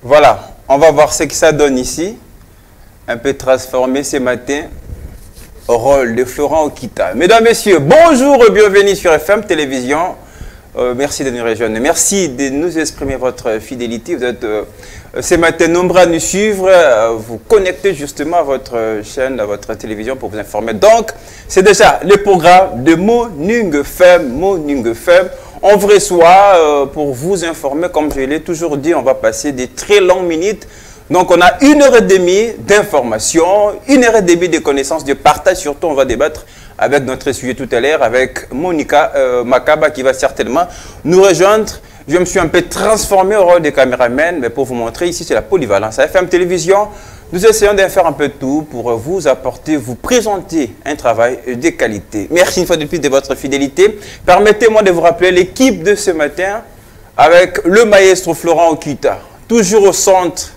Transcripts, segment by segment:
Voilà, on va voir ce que ça donne ici. Un peu transformé ce matin au rôle de Florent Okita. Mesdames, Messieurs, bonjour et bienvenue sur FM Télévision. Merci de nous rejoindre. Merci de nous exprimer votre fidélité. Vous êtes ce matin nombreux à nous suivre, vous connectez justement à votre chaîne, à votre télévision pour vous informer. Donc, c'est déjà le programme de Morning FM. Morning FM. On vous reçoit pour vous informer, comme je l'ai toujours dit, on va passer des très longues minutes. Donc, on a 1h30 d'information, 1h30 de connaissances, de partage. Surtout, on va débattre avec notre sujet tout à l'heure, avec Monica Makaba qui va certainement nous rejoindre. Je me suis un peu transformé au rôle de caméraman, mais pour vous montrer, ici, c'est la polyvalence. À FM Télévision, nous essayons de faire un peu de tout pour vous apporter, vous présenter un travail de qualité. Merci une fois de plus de votre fidélité. Permettez-moi de vous rappeler l'équipe de ce matin avec le maestro Florent Okita, toujours au centre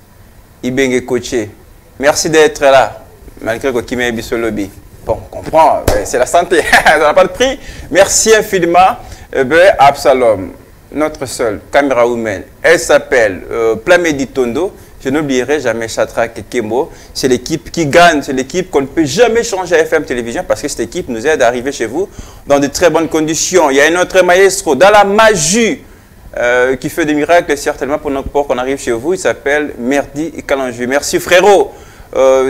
Ibenge Koché. Merci d'être là, malgré que Kimé Bisolobi. Bon, on comprend, c'est la santé, ça n'a pas de prix. Merci infiniment, Absalom, notre seule caméra humaine. Elle s'appelle Plamedi Tondo. Je n'oublierai jamais Chatrak et Kemo. C'est l'équipe qui gagne, c'est l'équipe qu'on ne peut jamais changer à FM Télévision parce que cette équipe nous aide à arriver chez vous dans de très bonnes conditions. Il y a un autre maestro dans la magie qui fait des miracles certainement pour qu'on arrive chez vous. Il s'appelle Merdi Kalanju. Merci frérot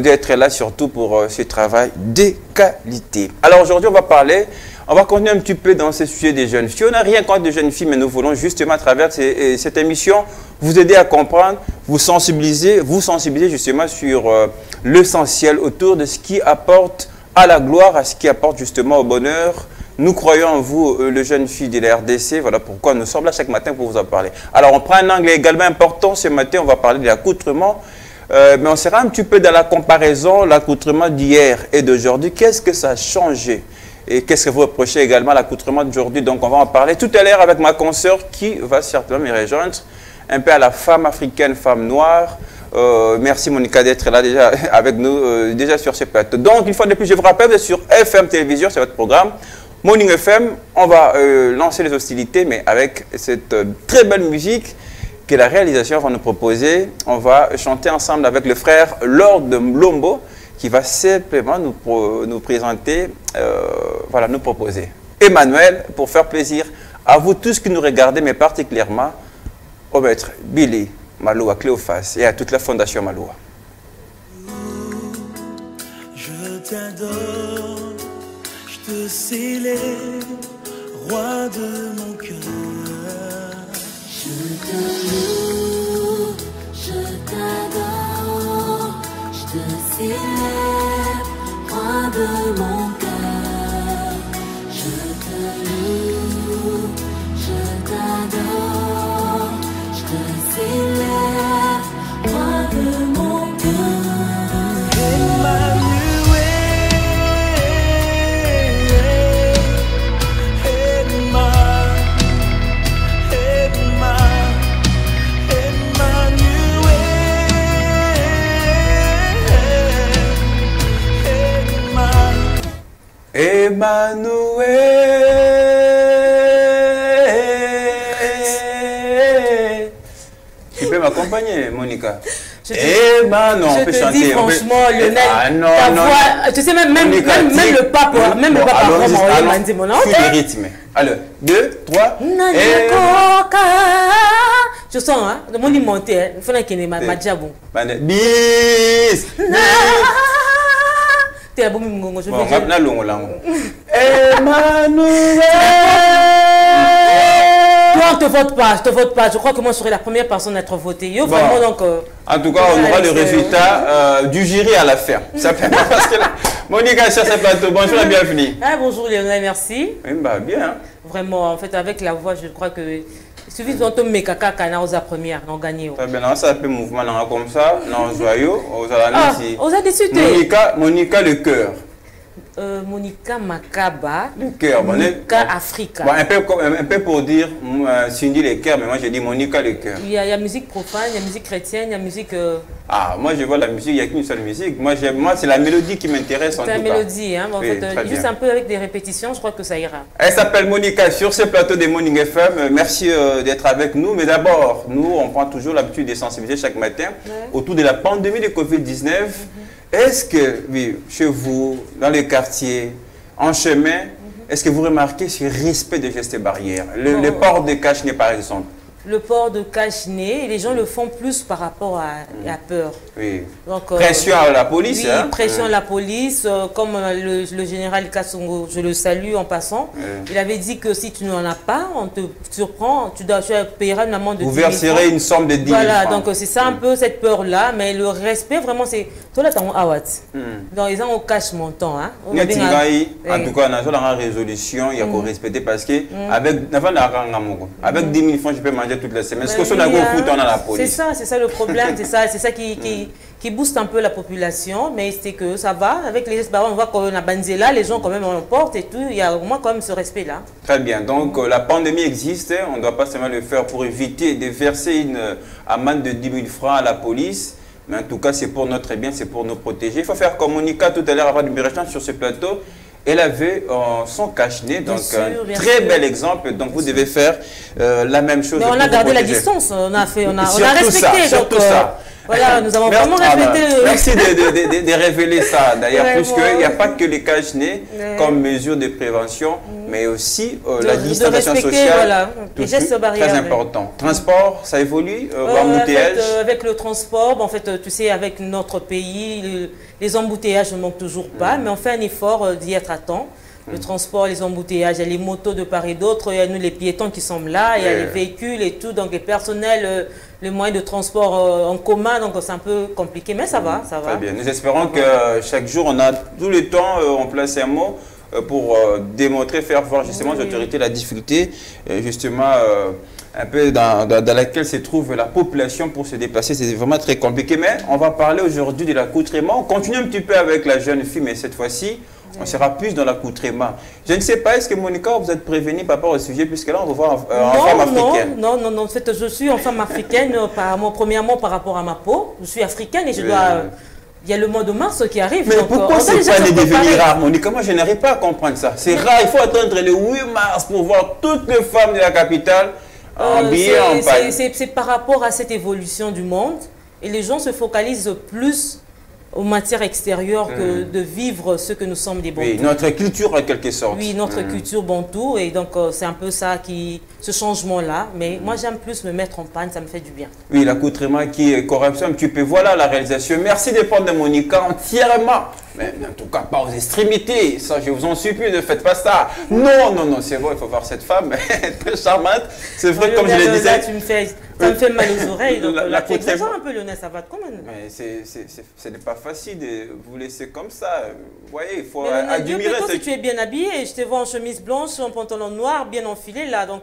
d'être là surtout pour ce travail de qualité. Alors aujourd'hui on va continuer un petit peu dans ce sujet des jeunes filles. On n'a rien contre les jeunes filles, mais nous voulons justement à travers cette émission vous aider à comprendre, vous sensibiliser justement sur l'essentiel autour de ce qui apporte à la gloire, à ce qui apporte justement au bonheur. Nous croyons en vous, les jeunes filles de la RDC. Voilà pourquoi nous sommes là chaque matin pour vous en parler. Alors on prend un angle également important. Ce matin, on va parler de l'accoutrement. Mais on sera un petit peu dans la comparaison, l'accoutrement d'hier et d'aujourd'hui. Qu'est-ce que ça a changé? Et qu'est-ce que vous reprochez également à l'accoutrement d'aujourd'hui? Donc on va en parler tout à l'heure avec ma consoeur qui va certainement me rejoindre. Un peu à la femme africaine, femme noire. Merci Monica d'être là déjà avec nous, déjà sur ce plateau. Donc une fois de plus, je vous rappelle, vous êtes sur FM Télévision, c'est votre programme. Morning FM, on va lancer les hostilités, mais avec cette très belle musique que la réalisation va nous proposer. On va chanter ensemble avec le frère Lord de Mlombo qui va simplement nous présenter, voilà, nous proposer. Emmanuel, pour faire plaisir à vous tous qui nous regardez, mais particulièrement au maître Billy Maloua Cléophas et à toute la fondation Maloua. Je t'adore, je te célèbre, roi de mon cœur. Je te loue, je t'adore, je te célèbre, roi de mon cœur. Je te loue, je t'adore, je te célèbre, roi de mon cœur. Emmanuel. Tu peux m'accompagner, Monica? Emmanuel, on peut chanter. Dis, franchement, Lionel, non, ta non, voix, tu sais, même le pape, même le pape a vraiment dit mon nom. Le rythme. Alors, 2, 3. Je sens, hein, le monde est monté, il faut qu'il y ait ma diabou. Bis. T'es un bon mougon, je veux dire. Emmanuel. Toi, on ne te vote pas, je te vote pas. Je crois que moi, je serai la première personne à être votée. Yo, bon. Vraiment, donc, en tout cas, on aura le résultat du jury à la fin. Ça fait parce que là, Monica sur ce plateau. Bonjour et bienvenue. Ah, bonjour Lionel, merci. Oui, bah, bien. Vraiment, en fait, avec la voix, je crois que il suffit de mes caca cana aux premières, on gagne. Très bien, ça fait mouvement comme ça, non joyeux, aux amis. Aux déçus. Monica le cœur. Monica Makaba. Le cœur. Monica Africa. Bon, un peu pour dire, Cindy le cœur, mais moi j'ai dit Monica le cœur. Il y a musique profane, il y a musique chrétienne, il y a musique... Ah, moi je vois la musique, il n'y a qu'une seule musique. Moi c'est la mélodie qui m'intéresse en tout cas. C'est la mélodie, hein. Bon, oui, en fait, juste un peu avec des répétitions, je crois que ça ira. Elle s'appelle Monica sur ce plateau des Morning FM. Merci d'être avec nous. Mais d'abord, nous, on prend toujours l'habitude de sensibiliser chaque matin autour de la pandémie de Covid-19. Est-ce que, oui, chez vous, dans les quartiers, en chemin, est-ce que vous remarquez ce respect des gestes barrières? Le port de cache-nez, par exemple. Le port de cache-nez, les gens le font plus par rapport à la peur. Oui. Donc, pression à la police. Oui, hein? pression à la police. Comme le général Kassongo, je le salue en passant, il avait dit que si tu n'en as pas, on te surprend, tu payeras une amende de 10 000 francs. Vous verserez une somme de 10 000 voilà, francs. donc c'est ça un peu cette peur-là. Mais le respect, vraiment, c'est... Toi, là, tu as un awat. Donc, les gens, on cache mon temps. Hein? En tout cas, on a une résolution, il y a qu'on respecter parce que avec 10 000 francs, je peux manger toute la semaine. Est-ce que on a la police? C'est ça le problème. C'est ça qui booste un peu la population. Mais c'est que ça va. Avec les gestes barrières, on voit qu'on a Banzela, les gens quand même on porte et tout. Il y a au moins quand même ce respect-là. Très bien. Donc la pandémie existe. On ne doit pas seulement le faire pour éviter de verser une amende de 10 000 francs à la police. Mais en tout cas, c'est pour notre bien, c'est pour nous protéger. Il faut faire comme Monica tout à l'heure avant de me rejoindre sur ce plateau. Elle avait son cache-nez, donc un très bel exemple. Donc vous devez faire la même chose. Mais on a gardé la distance, on a respecté. Surtout ça. Voilà, nous avons vraiment respecté. Merci de révéler ça d'ailleurs, puisqu'il n'y a pas que les cache-nez comme mesure de prévention, mais aussi la distanciation sociale. Voilà, les gestes barrières. Très important. Transport, ça évolue, embouteillage. Avec le transport, en fait, tu sais, avec notre pays, les embouteillages ne manquent toujours pas, mais on fait un effort d'y être à temps. Le transport, les embouteillages, il y a les motos de part et d'autre, il y a nous les piétons qui sont là, il y a les véhicules et tout, donc les personnels, les moyens de transport en commun, donc c'est un peu compliqué, mais ça va, ça va. Très bien, nous espérons que chaque jour, on a tout le temps, on place un mot pour démontrer, faire voir justement aux autorités la difficulté, justement, un peu dans laquelle se trouve la population pour se déplacer. C'est vraiment très compliqué, mais on va parler aujourd'hui de l'accoutrement. On continue un petit peu avec la jeune fille, mais cette fois-ci, on sera plus dans l'accoutrement. Je ne sais pas, est-ce que Monica, vous êtes prévenue par rapport au sujet, puisque là, on va voir en femme africaine. Non. En fait, je suis en femme africaine, premièrement par rapport à ma peau. Je suis africaine et je dois... Il y a le mois de mars qui arrive. Mais donc, pourquoi c'est pas de devenir rare, Monica? Moi, je n'arrive pas à comprendre ça. C'est rare, il faut attendre le 8 mars pour voir toutes les femmes de la capitale habillées en paille. C'est par rapport à cette évolution du monde. Et les gens se focalisent plus aux matières extérieures que de vivre ce que nous sommes des Bantous. Oui, notre culture en quelque sorte. Oui, notre culture Bantou. Et donc, c'est un peu ça, ce changement-là. Mais moi, j'aime plus me mettre en panne, ça me fait du bien. Oui, l'accoutrement qui est corruption un petit peu. Voilà la réalisation. Merci de prendre Monica entièrement. Mais en tout cas, pas aux extrémités. Ça, je vous en supplie, ne faites pas ça. Non, c'est vrai, il faut voir cette femme très charmante. C'est vrai, comme je le disais. Ça me fait mal aux oreilles. Donc, là, tu exagères un peu, Lionel, ça va quand même. Mais ce n'est pas facile de vous laisser comme ça. Vous voyez, il faut admirer. Toi, si tu es bien habillé, je te vois en chemise blanche, en pantalon noir, bien enfilé, là, donc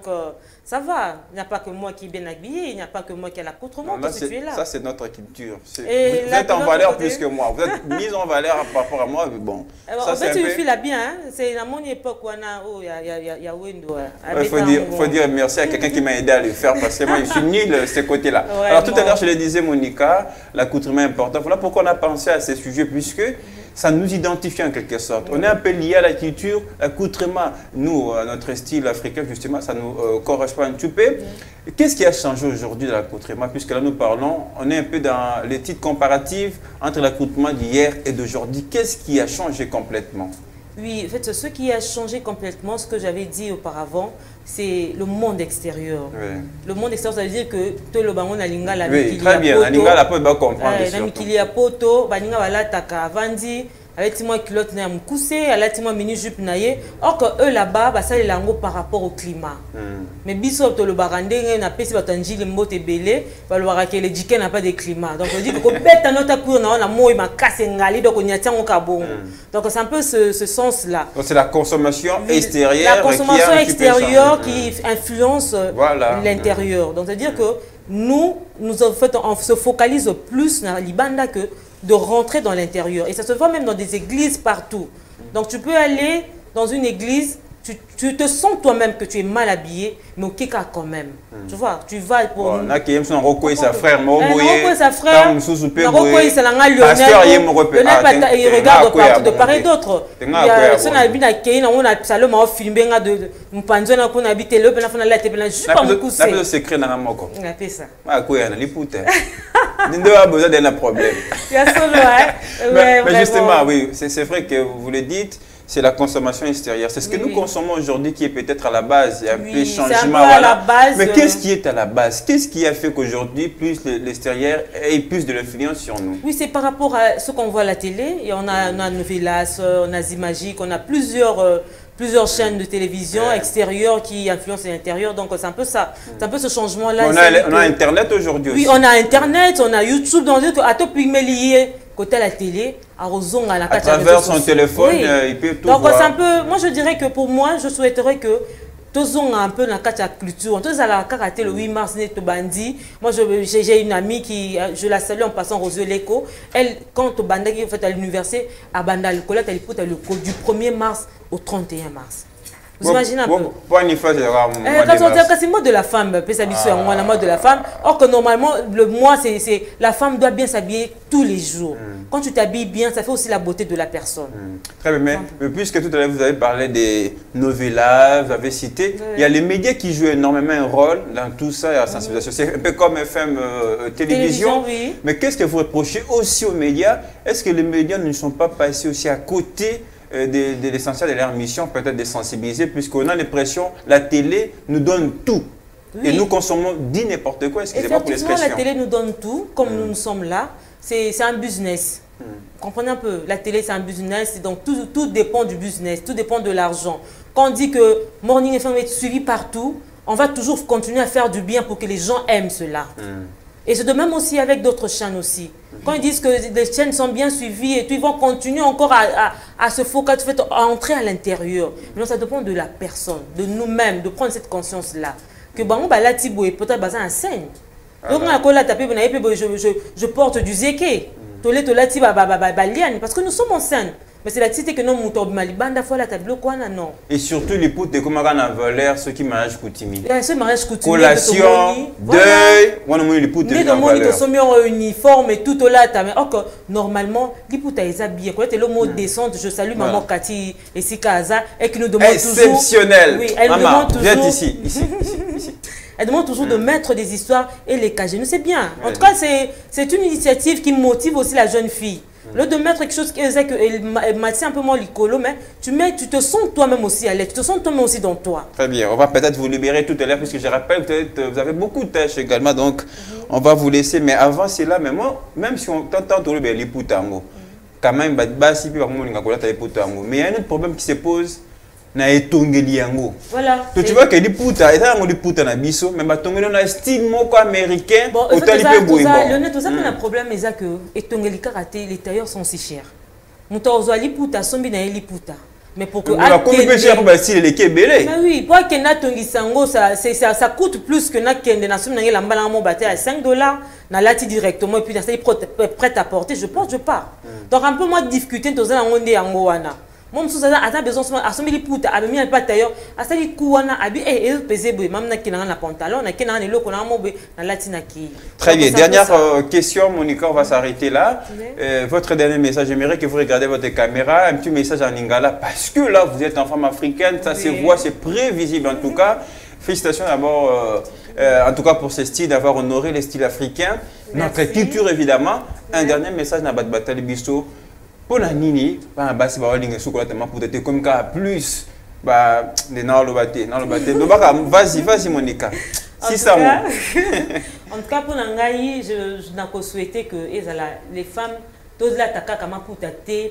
ça va. Il n'y a pas que moi qui est bien habillé, il n'y a pas que moi qui ai l'accoutrement, toi, si tu es là. Ça, c'est notre culture. Vous êtes en valeur plus que moi. Vous êtes mise en valeur par rapport à moi. Bon, en fait, tu files bien. Hein? C'est à mon époque où il y a Wendo. Il faut dire merci à quelqu'un qui m'a aidé à le faire parce que moi, je suis nul de ce côté-là. Alors, tout à l'heure, je le disais, Monica, l'accoutrement est important. Voilà pourquoi on a pensé à ces sujets, puisque ça nous identifie en quelque sorte. On est un peu lié à la culture, l'accoutrement, nous, notre style africain, justement, ça nous correspond un petit peu. Qu'est-ce qui a changé aujourd'hui dans l'accoutrement? Puisque là, nous parlons, on est un peu dans les titres comparatifs entre l'accoutrement d'hier et d'aujourd'hui. Qu'est-ce qui a changé complètement? Oui, en fait, ce qui a changé complètement, ce que j'avais dit auparavant, c'est le monde extérieur. Oui. Le monde extérieur, ça veut dire que tout le monde a l'inga la oui, très bien, la l'inga la peut pas comprendre. La mikili ya poto, ba l'inga wala taka avandi, avec moi culotte na mukuse, avec moi mini jupe na ye. Or que eux là-bas, bah ça les lango par rapport au climat. Mais biso to le barande na pesi batanji le mbote belé, ba le barake le dike n'a pas de climat. Donc on dit que bête notre cour na moi ma casse ngali donc on y tient au cabon. Donc c'est un peu ce sens là. Donc c'est la consommation extérieure. La consommation extérieure qui influence l'intérieur. Donc c'est-à-dire que nous en fait, on se focalise plus dans l'Ibanda que de rentrer dans l'intérieur. Et ça se voit même dans des églises partout. Donc tu peux aller dans une église, tu te sens toi-même que tu es mal habillé, mais au Kika quand même. Tu vois, tu vas pour... Bon, là qui aime son Roko et sa frère, Roko et sa frère, Roko et sa langue Lionel, il regarde partout de part et d'autre. Il y a son habit à Kéin, on a Salom a filmé de Mpanzona qu'on habite le ben la tête ben je suis pas beaucoup c'est. Le secret dans la moko. On a fait ça. Ah quoi, on a les poutes. Nous avons besoin d'un problème. Il y a solo hein. Mais justement, oui, c'est vrai que vous le dites. C'est la consommation extérieure. C'est ce que nous consommons aujourd'hui qui est peut-être à la base. Il y a un peu de changement. À la base, mais qu'est-ce qui est à la base? Qu'est-ce qui a fait qu'aujourd'hui, plus l'extérieur ait plus de l'influence sur nous? Oui, c'est par rapport à ce qu'on voit à la télé. Et on a Novelas, on a Zimagique, on a plusieurs chaînes de télévision extérieures qui influencent l'intérieur. Donc c'est un peu ça. C'est un peu ce changement-là. On a Internet aujourd'hui aussi. Oui, on a Internet, on a YouTube. Donc à tout lié côté à la télé, à travers son téléphone, il peut tout donc, voir. Donc un peu, moi je dirais que pour moi, je souhaiterais que tous ont un peu dans la culture. Tous à la karaté le 8 mars, moi j'ai une amie qui, je la salue en passant Rosio Leko. Elle, quand au Banda qui est fait à l'université, à Banda, le collègue, elle écoute le code du 1er mars au 31 mars. Vous imaginez un peu? C'est le mot de la femme, la mode de la femme. Or que normalement, le mois, la femme doit bien s'habiller tous les jours. Quand tu t'habilles bien, ça fait aussi la beauté de la personne. Très bien, mais puisque tout à l'heure vous avez parlé des novellas, vous avez cité, il y a les médias qui jouent énormément un rôle dans tout ça, la sensibilisation. C'est un peu comme FM télévision. Oui. Mais qu'est-ce que vous reprochez aussi aux médias? Est-ce que les médias ne sont pas passés aussi à côté de l'essentiel de leur mission, peut-être de sensibiliser, puisqu'on a l'impression que la télé nous donne tout. Oui. Et nous consommons n'importe quoi. Excusez-moi pour l'expression. La télé nous donne tout, comme nous sommes là. C'est un business. Comprenez un peu. La télé, c'est un business. Donc, tout dépend du business. Tout dépend de l'argent. Quand on dit que Morning FM est suivi partout, on va toujours continuer à faire du bien pour que les gens aiment cela. Et c'est de même aussi avec d'autres chaînes aussi. Quand ils disent que les chaînes sont bien suivies et tout, ils vont continuer encore à se focaliser, à entrer à l'intérieur. Mais non, ça dépend de la personne, de nous-mêmes, de prendre cette conscience-là. Que bon, là, Thibaut est peut-être basé en scène. Donc, je porte du zéké. Parce que nous sommes en scène. Mais c'est la cité que nous moutons malibanda fois la table quoi non. Et surtout les potes de comment on a valeur ceux qui mariage coutumier. Ce mariage coutumier. Collation, deuil, on a les potes de valeur. Nous sommes uniforme et tout là encore normalement les potes ils habillés quand le mot descente je salue maman Cathy et Sikaza et qui nous demande toujours exceptionnel. Oui, elle demande toujours. Viens ici. Elle demande toujours de mettre des histoires et les cacher. Nous c'est bien. En tout cas c'est une initiative qui motive aussi la jeune fille. Le de mettre quelque chose qui est un peu moins licolo, mais tu te sens toi-même aussi à l'aise, tu te sens toi-même aussi dans toi. Très bien, on va peut-être vous libérer tout à l'heure, puisque je rappelle que vous avez beaucoup de tâches également, donc on va vous laisser. Mais avant cela, mais moi, même si on t'entend tout les poutango, quand même, mais il y a un autre problème qui se pose. Voilà. Tu vois que les putas, les putas na biso, mais batongeli na style moko américain. Bon, le tout ça le problème est que etongeli karaté les tailleurs sont si chers. Muto ozali puta sombi na eli puta. Mais pour que combien de cher pour style les kebele. Mais oui, pour que na tongisango ça coûte plus que na kende na sombi na lambala mo baté à $5 na lati directement et puis ça est prêt à porter, je porte je pars. Donc un peu moins de difficulté dans un onde yango wana. Moi, je suis besoin de me puta, à me pas d'ailleurs, à ça, il couana, à bien, et pesé, même qui n'a pas pantalon, n'a qu'un élo qu'on a mobile, n'a latina qui. Très bien. Dernière question, Monica, on va s'arrêter là. Votre dernier message, j'aimerais que vous regardez votre caméra, un petit message en lingala, parce que là, vous êtes en femme africaine, ça se voit, c'est prévisible en tout cas. Félicitations d'abord, en tout cas pour ce style, d'avoir honoré les styles africains, notre culture évidemment. Un dernier message, n'a pas de bataille bisto. Pour la nini, vas-y Monica. Si ça en tout cas pour Nangaï, je n'ai souhaité que les femmes, toutes là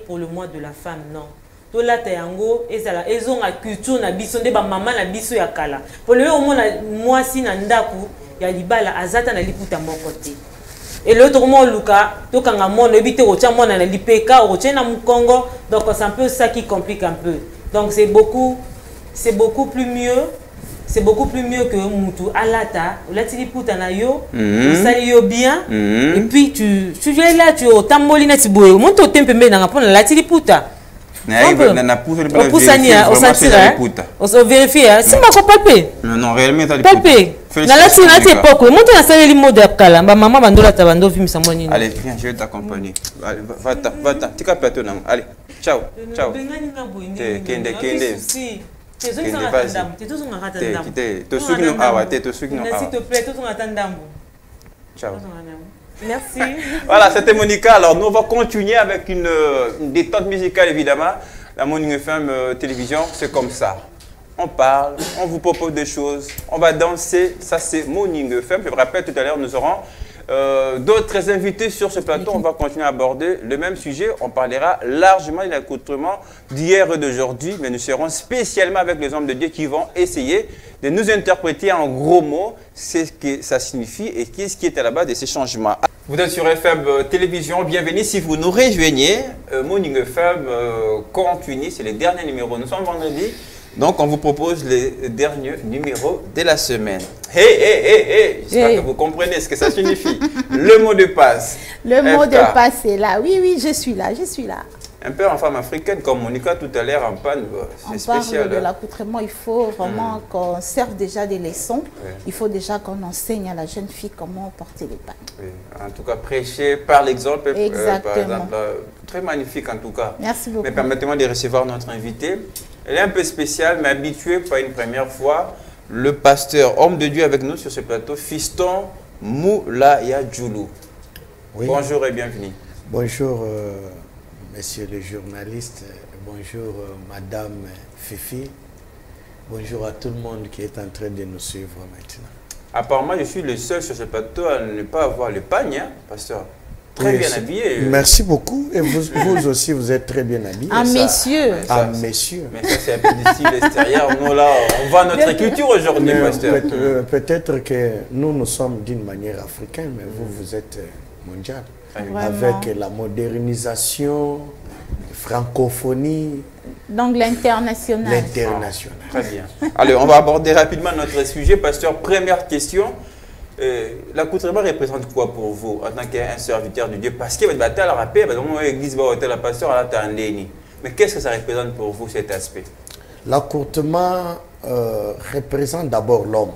pour le mois de la femme non. Tout là tayango elles ont la culture na biso de ba maman na biso ya kala. Pour le moi si na ndaku ya libala azata na liputa moko te. Et l'autre mot, Luca, tout quand on évite au tient mon l'IPK, au tient à Congo, donc c'est un peu ça qui complique un peu. Donc c'est beaucoup plus mieux c'est beaucoup plus mieux que Moutou Alata. Là, tu dis Poutana yo, sali yo bien, et puis tu viens là, tu au tambolina, tu bois, monte au temple, mais dans la pone, là, tu dis Pouta. On vérifie, si ma palpé. Non, réellement, tu as palpé. Dans la époque, monte dans la mode de Kala, maman Bandola Tabando, film Samoni. Allez, viens, je vais t'accompagner. Va-t'en, va-t'en, tu capes ton nom. Allez, ciao, ciao. Kende. S'il te plaît, ciao. Merci. Voilà, c'était Monica. Alors, nous, on va continuer avec une détente musicale, évidemment. La Morning FM télévision, c'est comme ça. On parle, on vous propose des choses, on va danser. Ça, c'est Morning FM. Je vous rappelle, tout à l'heure, nous aurons d'autres invités sur ce plateau. On va continuer à aborder le même sujet. On parlera largement de l'accoutrement d'hier et d'aujourd'hui, mais nous serons spécialement avec les hommes de Dieu qui vont essayer de nous interpréter en gros mots ce que ça signifie et qu'est-ce qui est à la base de ces changements. Vous êtes sur FM Télévision, bienvenue si vous nous rejoignez. Morning FM continue, c'est le dernier numéro. Nous sommes vendredi, donc on vous propose les derniers numéros de la semaine. Hey, j'espère que vous comprenez ce que ça signifie. Le mot de passe. Le mot de passe est là. Oui, je suis là. Un peu en femme africaine, comme Monica tout à l'heure en panne, c'est spécial. On parle de l'accoutrement, il faut vraiment qu'on serve déjà des leçons. Oui. Il faut déjà qu'on enseigne à la jeune fille comment porter les pannes. Oui. En tout cas, prêcher par l'exemple, Exactement. Par exemple, très magnifique en tout cas. Merci beaucoup. Mais permettez-moi de recevoir notre invité. Elle est un peu spéciale, mais habituée, pas une première fois. Le pasteur, homme de Dieu avec nous sur ce plateau, Fiston Moulaya Djoulou. Oui. Bonjour et bienvenue. Bonjour. Messieurs les journalistes, bonjour Madame Fifi, bonjour à tout le monde qui est en train de nous suivre maintenant. Apparemment, je suis le seul sur ce plateau à ne pas avoir le pagne, hein, pasteur. Très bien habillé. Merci beaucoup. Et vous aussi, vous êtes très bien habillé. Ah, messieurs. Ah, messieurs. Mais ça, c'est un peu du style extérieur. Nous, là, on voit notre culture aujourd'hui, pasteur. Peut-être que nous sommes d'une manière africaine, mais vous êtes mondial. Avec la modernisation, la francophonie. Donc l'international. L'international. Très bien. Allez, on va aborder rapidement notre sujet. Pasteur, première question. L'accoutrement représente quoi pour vous en tant qu'un serviteur de Dieu? Parce que votre bataille à la paix, l'église va hôtel la pasteur à la mais qu'est-ce que ça représente pour vous cet aspect? L'accoutrement représente d'abord l'homme.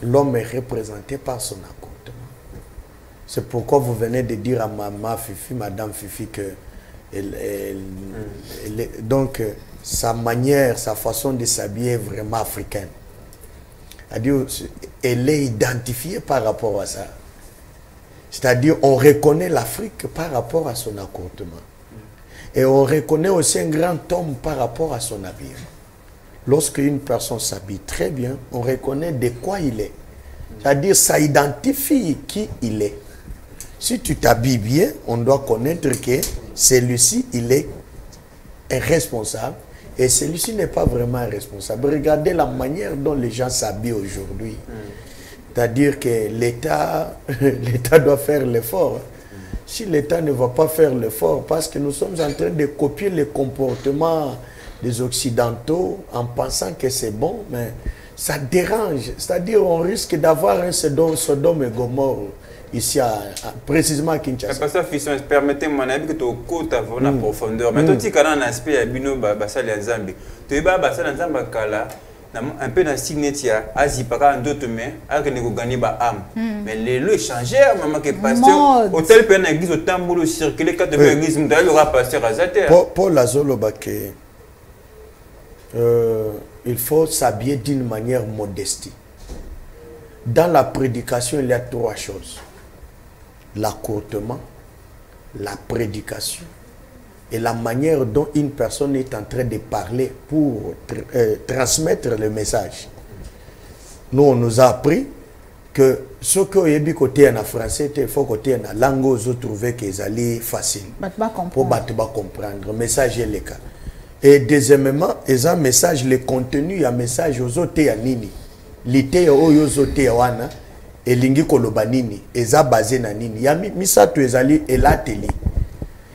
L'homme est représenté par son accoutrement. C'est pourquoi vous venez de dire à maman Fifi, Madame Fifi, que donc sa manière, sa façon de s'habiller est vraiment africaine. Elle est identifiée par rapport à ça. C'est-à-dire on reconnaît l'Afrique par rapport à son accoutrement. Et on reconnaît aussi un grand homme par rapport à son habillement. Lorsque une personne s'habille très bien, on reconnaît de quoi il est. C'est-à-dire ça identifie qui il est. Si tu t'habilles bien, on doit connaître que celui-ci, il est responsable et celui-ci n'est pas vraiment responsable. Regardez la manière dont les gens s'habillent aujourd'hui. C'est-à-dire que l'État doit faire l'effort. Si l'État ne va pas faire l'effort, parce que nous sommes en train de copier les comportements des Occidentaux en pensant que c'est bon, mais ça dérange. C'est-à-dire on risque d'avoir un Sodome et Gomorrhe. Ici, précisément à Kinshasa. Pasteur Fiston, permettez-moi que tu côté avant la profondeur. Mais tu as un aspect à Bino Basal et Nzambi. Tu es Basal et Nzambi un peu dans signature, Azipaka en d'autres mains, avec les gagner ba âme. Mais les lois changent, maman que pasteur. Hôtel peine église au tambour circuler quand tu veux église, tu aura pasteur à Zater. Paul Azolo Baké, il faut s'habiller d'une manière modestie. Dans la prédication, il y a trois choses. L'accoutrement, la prédication et la manière dont une personne est en train de parler pour transmettre le message. Nous, on nous a appris que ce que y côté en français, il faut côté en langue, vous trouvez qu'ils allaient facile pour comprendre. Le message est le cas. Et deuxièmement, ils ont un message, le contenu, il y a un message aux autres à Nini. L'ité aux autres wana. Et lingi kolobanini, eza basé na nini. Ya misa tu ezali elateli.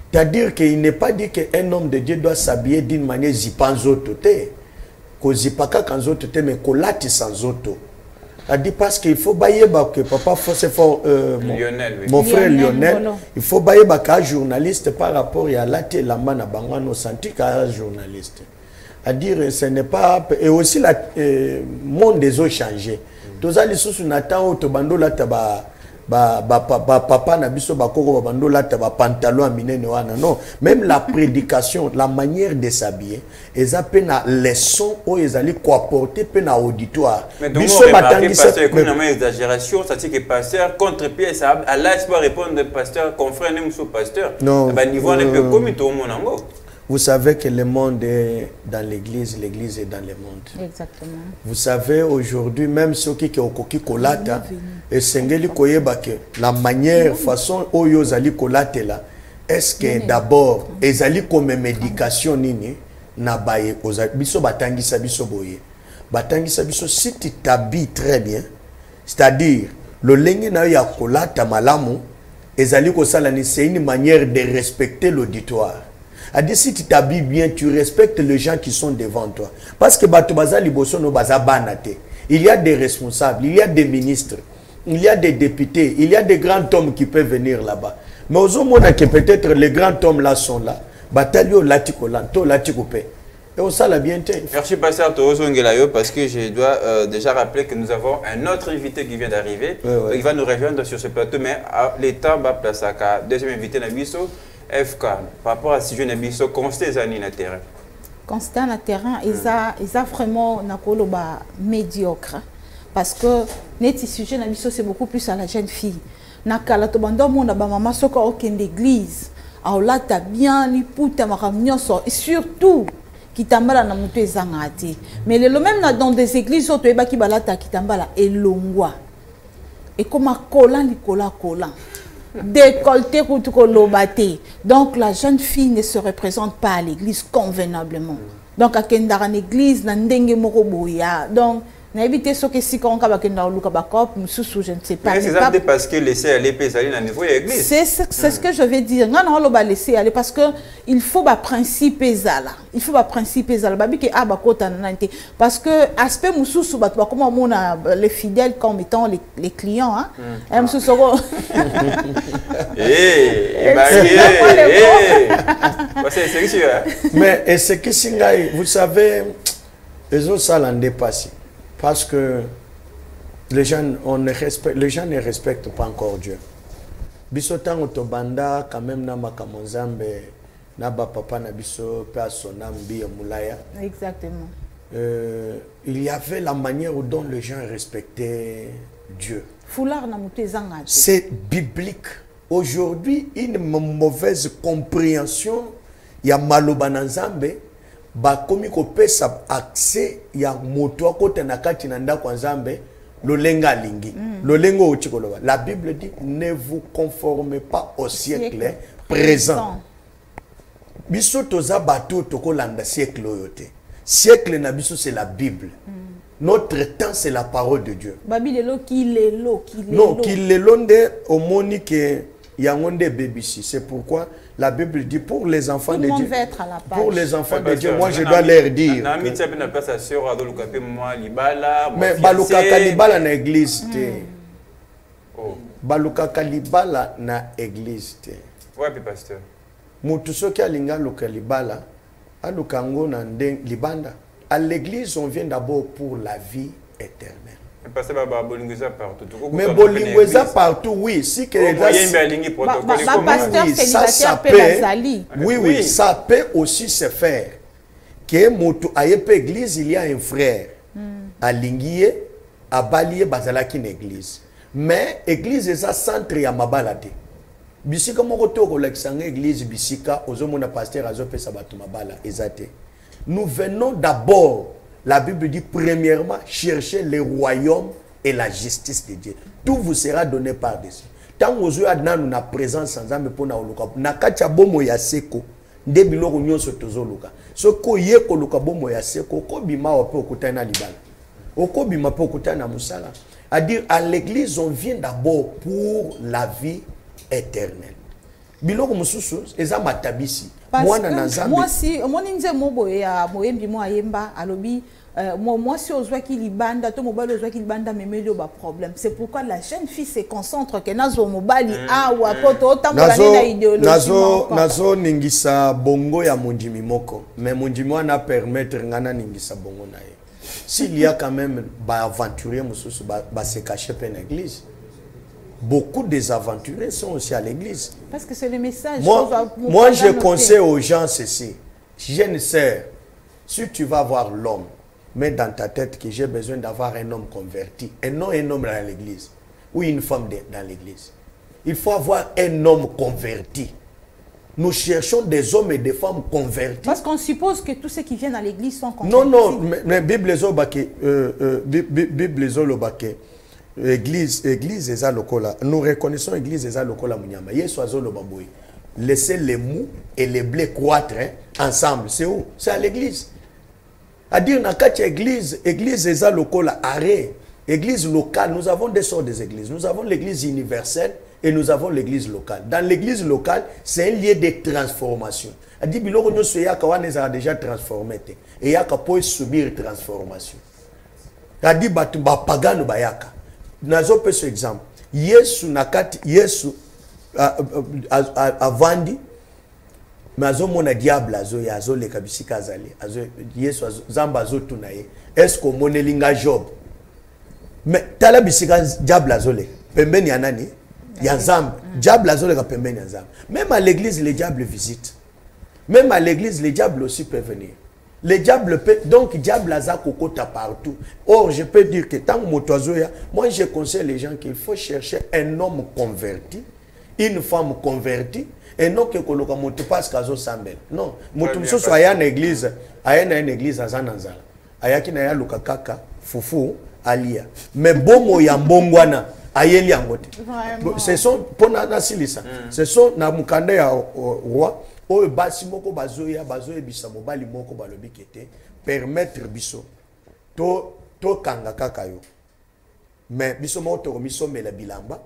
C'est-à-dire qu'il n'est pas dit qu'un homme de Dieu doit s'habiller d'une manière zipanzo toté. kozipaka kanzoto te mais kolati sanzoto. A dit parce qu'il faut bailler que papa c'est fort Lionel, oui. mon frère Lionel, Lionel, il faut bailler qu'un journaliste par rapport à la télé la mana bangano senti qu'un journaliste. À dire ce n'est pas et aussi la monde des eaux changé. Tous les sous n'attend au bando la taba papa na biso bakoko bando la taba pantalon minene wana non même la prédication la manière de s'habiller et ça peine à leçon ou ils allaient quoi porter peine à auditoire biso batangi pasteur comme une exagération ça dit que pasteur contre-pied ça à là tu peux répondre pasteur confrère même sous pasteur ba niveau on est peu comme tout le monde. Vous savez que le monde est dans l'église, l'église est dans le monde. Exactement. Vous savez, aujourd'hui, même ceux qui ont koki kolata, et sengeli koyeba que la manière, façon, oyo zali kolate là, est-ce que d'abord, ezali comme médication nini, na baye, biso batangisa biso boye. Batangisa biso, si tu t'habilles très bien, c'est-à-dire, le lengi na ya kolata malamu, ezali kosalani, c'est une manière de respecter l'auditoire. A dit si tu t'habilles bien, tu respectes les gens qui sont devant toi. Parce que il y a des responsables, il y a des ministres, il y a des députés, il y a des grands hommes qui peuvent venir là-bas. Mais aux hommes, que peut-être les grands hommes là sont là. Batalio latikolanto latikopé. Et on ça la bien. Merci pasteur Tozongelayo parce que je dois déjà rappeler que nous avons un autre invité qui vient d'arriver. Il va nous rejoindre sur ce plateau, mais l'État va placer à deuxième invité Nabiso. FK, par rapport à ce jeune Nabiso, constat les années na terrain. Constat na terrain, ils a vraiment nakoloba médiocre parce que net sujet Nabiso c'est beaucoup plus à la jeune fille. Nakala to bando mona ba maman soko aucune église. Alors là t'as bien ni puta makamnyoso et surtout kitambala na mutu ezangati. Mais le même dans des églises auto eba ki balata kitambala elongwa. Et comme kola ni kola. Décolleté pour l'obate. Donc la jeune fille ne se représente pas à l'église convenablement. Donc à Kendara l'église na ndenge moko boya. Donc na éviter ce que si quand ka Kendara luka bakop mususu je ne sais pas. Mais c'est ça parce que laisser aller peser na niveau l'église. C'est ce que je vais dire. Non on va laisser aller parce que il faut ba principe ezala. Il faut ba principe ezala babi que abakota nanté parce que aspect mususu ba comment on a les fidèles comme étant les clients hein. Mususu mais ce que singai vous savez les autres ça l'en dépassé parce que les gens ne respectent pas encore Dieu. Bisotan otobanda quand même na makamonzambe na ba papa na biso pe sonambi mulaya. Exactement. Il y avait la manière dont les gens respectaient Dieu. C'est biblique. Aujourd'hui, une mauvaise compréhension, il y a maloba na nzambe, ba komi ko pesa accès ya moto akote na kati na ndako nzambe, lolenga lingi. Lolengo ochikoloba. La Bible dit ne vous conformez pas au siècle présent. Biso toza bato tokolanda siècle oyote. Siècle na biso c'est la Bible. Notre temps, c'est la parole de Dieu. Non, qu'il est l'onde au monique yangonde BBC. C'est pourquoi la Bible dit pour les enfants de Dieu. Pour les enfants de Dieu, moi je dois leur dire. Mais baluka kalibala na église te. Baluka kalibala na église te. Ouais, pasteur. Mutu soki alinga luka libala, alukango na ndeng libanda. À l'église, on vient d'abord pour la vie éternelle. Mais Bolingweza partout, oui. Si que oui, ça peut aussi se faire. Que moto ayepe église, il y a un frère. À Linguié, à Balié, Bazalaki, une église. Mais église est un centre à Mabalade. Bisika mokoto kolekisanga église bisika ozomona pasteur azope sabatu mabala ezate. Nous venons d'abord, la Bible dit premièrement, chercher le royaume et la justice de Dieu. Tout vous sera donné par-dessus. Tant que vous avez une présence sans âme pour nous, nakacha bomo ya seko, ndebilo kunyo sotozo luka. Soko yeko luka bomo ya seko, ko bima wapo okutana libala. Oko bima po okutana musala. À dire à l'église, on vient d'abord pour la vie éternelle. Biloko mususu eza matabisi. Moi si mon ninze mobo ya moyembi mo ayemba alobi moi si ozwa ki libanda to mobali ozwa ki libanda memeli ba problème. C'est pourquoi la jeune fille se concentre que nazo mobali awa poto tambola na idéologie. Nazo ningisa bongo ya mundimi moko, mais mundimi wana permettre ngana ningisa bongo na ye. S'il y a quand même ba aventurier mususu ba se cacher dans l'église. Beaucoup des aventuriers sont aussi à l'église. Parce que c'est le message. Moi je conseille aux gens ceci. Jeune sœur, si tu vas voir l'homme, mets dans ta tête que j'ai besoin d'avoir un homme converti, et non un homme dans l'église, ou une femme dans l'église. Il faut avoir un homme converti. Nous cherchons des hommes et des femmes convertis. Parce qu'on suppose que tous ceux qui viennent à l'église sont convertis. Non, non, mais Bible Église eza lokola. Nous reconnaissons l'église eza lokola munyama. Yesu azolo baboui. Laissez les mous et les blés croître ensemble. C'est où? C'est à l'église. À dire na kati église eza lokola arrêt. Église locale, nous avons des sortes d'églises. Nous avons l'église universelle et nous avons l'église locale. Dans l'église locale, c'est un lieu de transformation. A dit biloko nyoso yaka wana eza déjà transformé et yaka po subir transformation. A dit batu ba pagano bayaka. Nazo pe ce exemple. Yesu nakati Yesu avandi mazo mona diable azo le kabisika azali azo Yesu zamba azo tunaye. Est-ce que monelinga Job? Mais tala bisika diable azole pembeni ya nani? Ya Nzambe. Diable azole ka pembeni ya Nzambe. Même à l'église les diables visitent. Même à l'église les diables aussi peuvent venir. Les diables peuvent, donc diable aza kokota partout. Or je peux dire que tant motozoya, moi je conseille les gens qu'il faut chercher un homme converti, une femme convertie et non que koloka moto parce kazo sambel. Non, moto msoso aya na église, aya na une église azananzala. Aya kina ya lukakaka fufu alia. Mais bomo ya mbongwana ayeli angote. Ce sont pona na silisa. Ce sont na mukanda ya roi. Oyo basi moko bazoya bisa mobali moko balobi kete permettre biso to kanga kaka yo. Mais biso moko to miso mela bilamba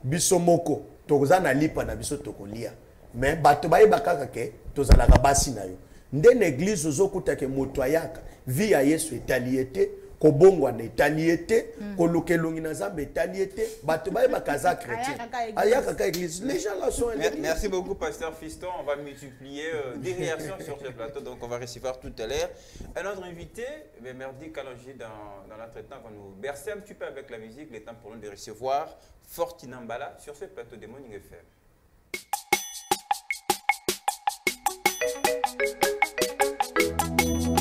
biso moko to na lipa na biso to kolia. Mais bato baye bakaka ke to zalaka basi na yo. Nde église ozokuta ke moto ayaka via Yesu etaliete kobongwa na etaliete kolukelongi na Nzambe etaliete bato baye bakaza chrétien ayaka ka église. Les gens là sont Merci beaucoup pasteur Fiston, on va multiplier des réactions sur ce plateau, donc on va recevoir tout à l'heure un autre invité. Merdi Kalonji dans l'entretien va nous bercer un petit peu avec la musique. Il est temps pour nous de recevoir Fortuna Mbala sur ce plateau de Morning FM.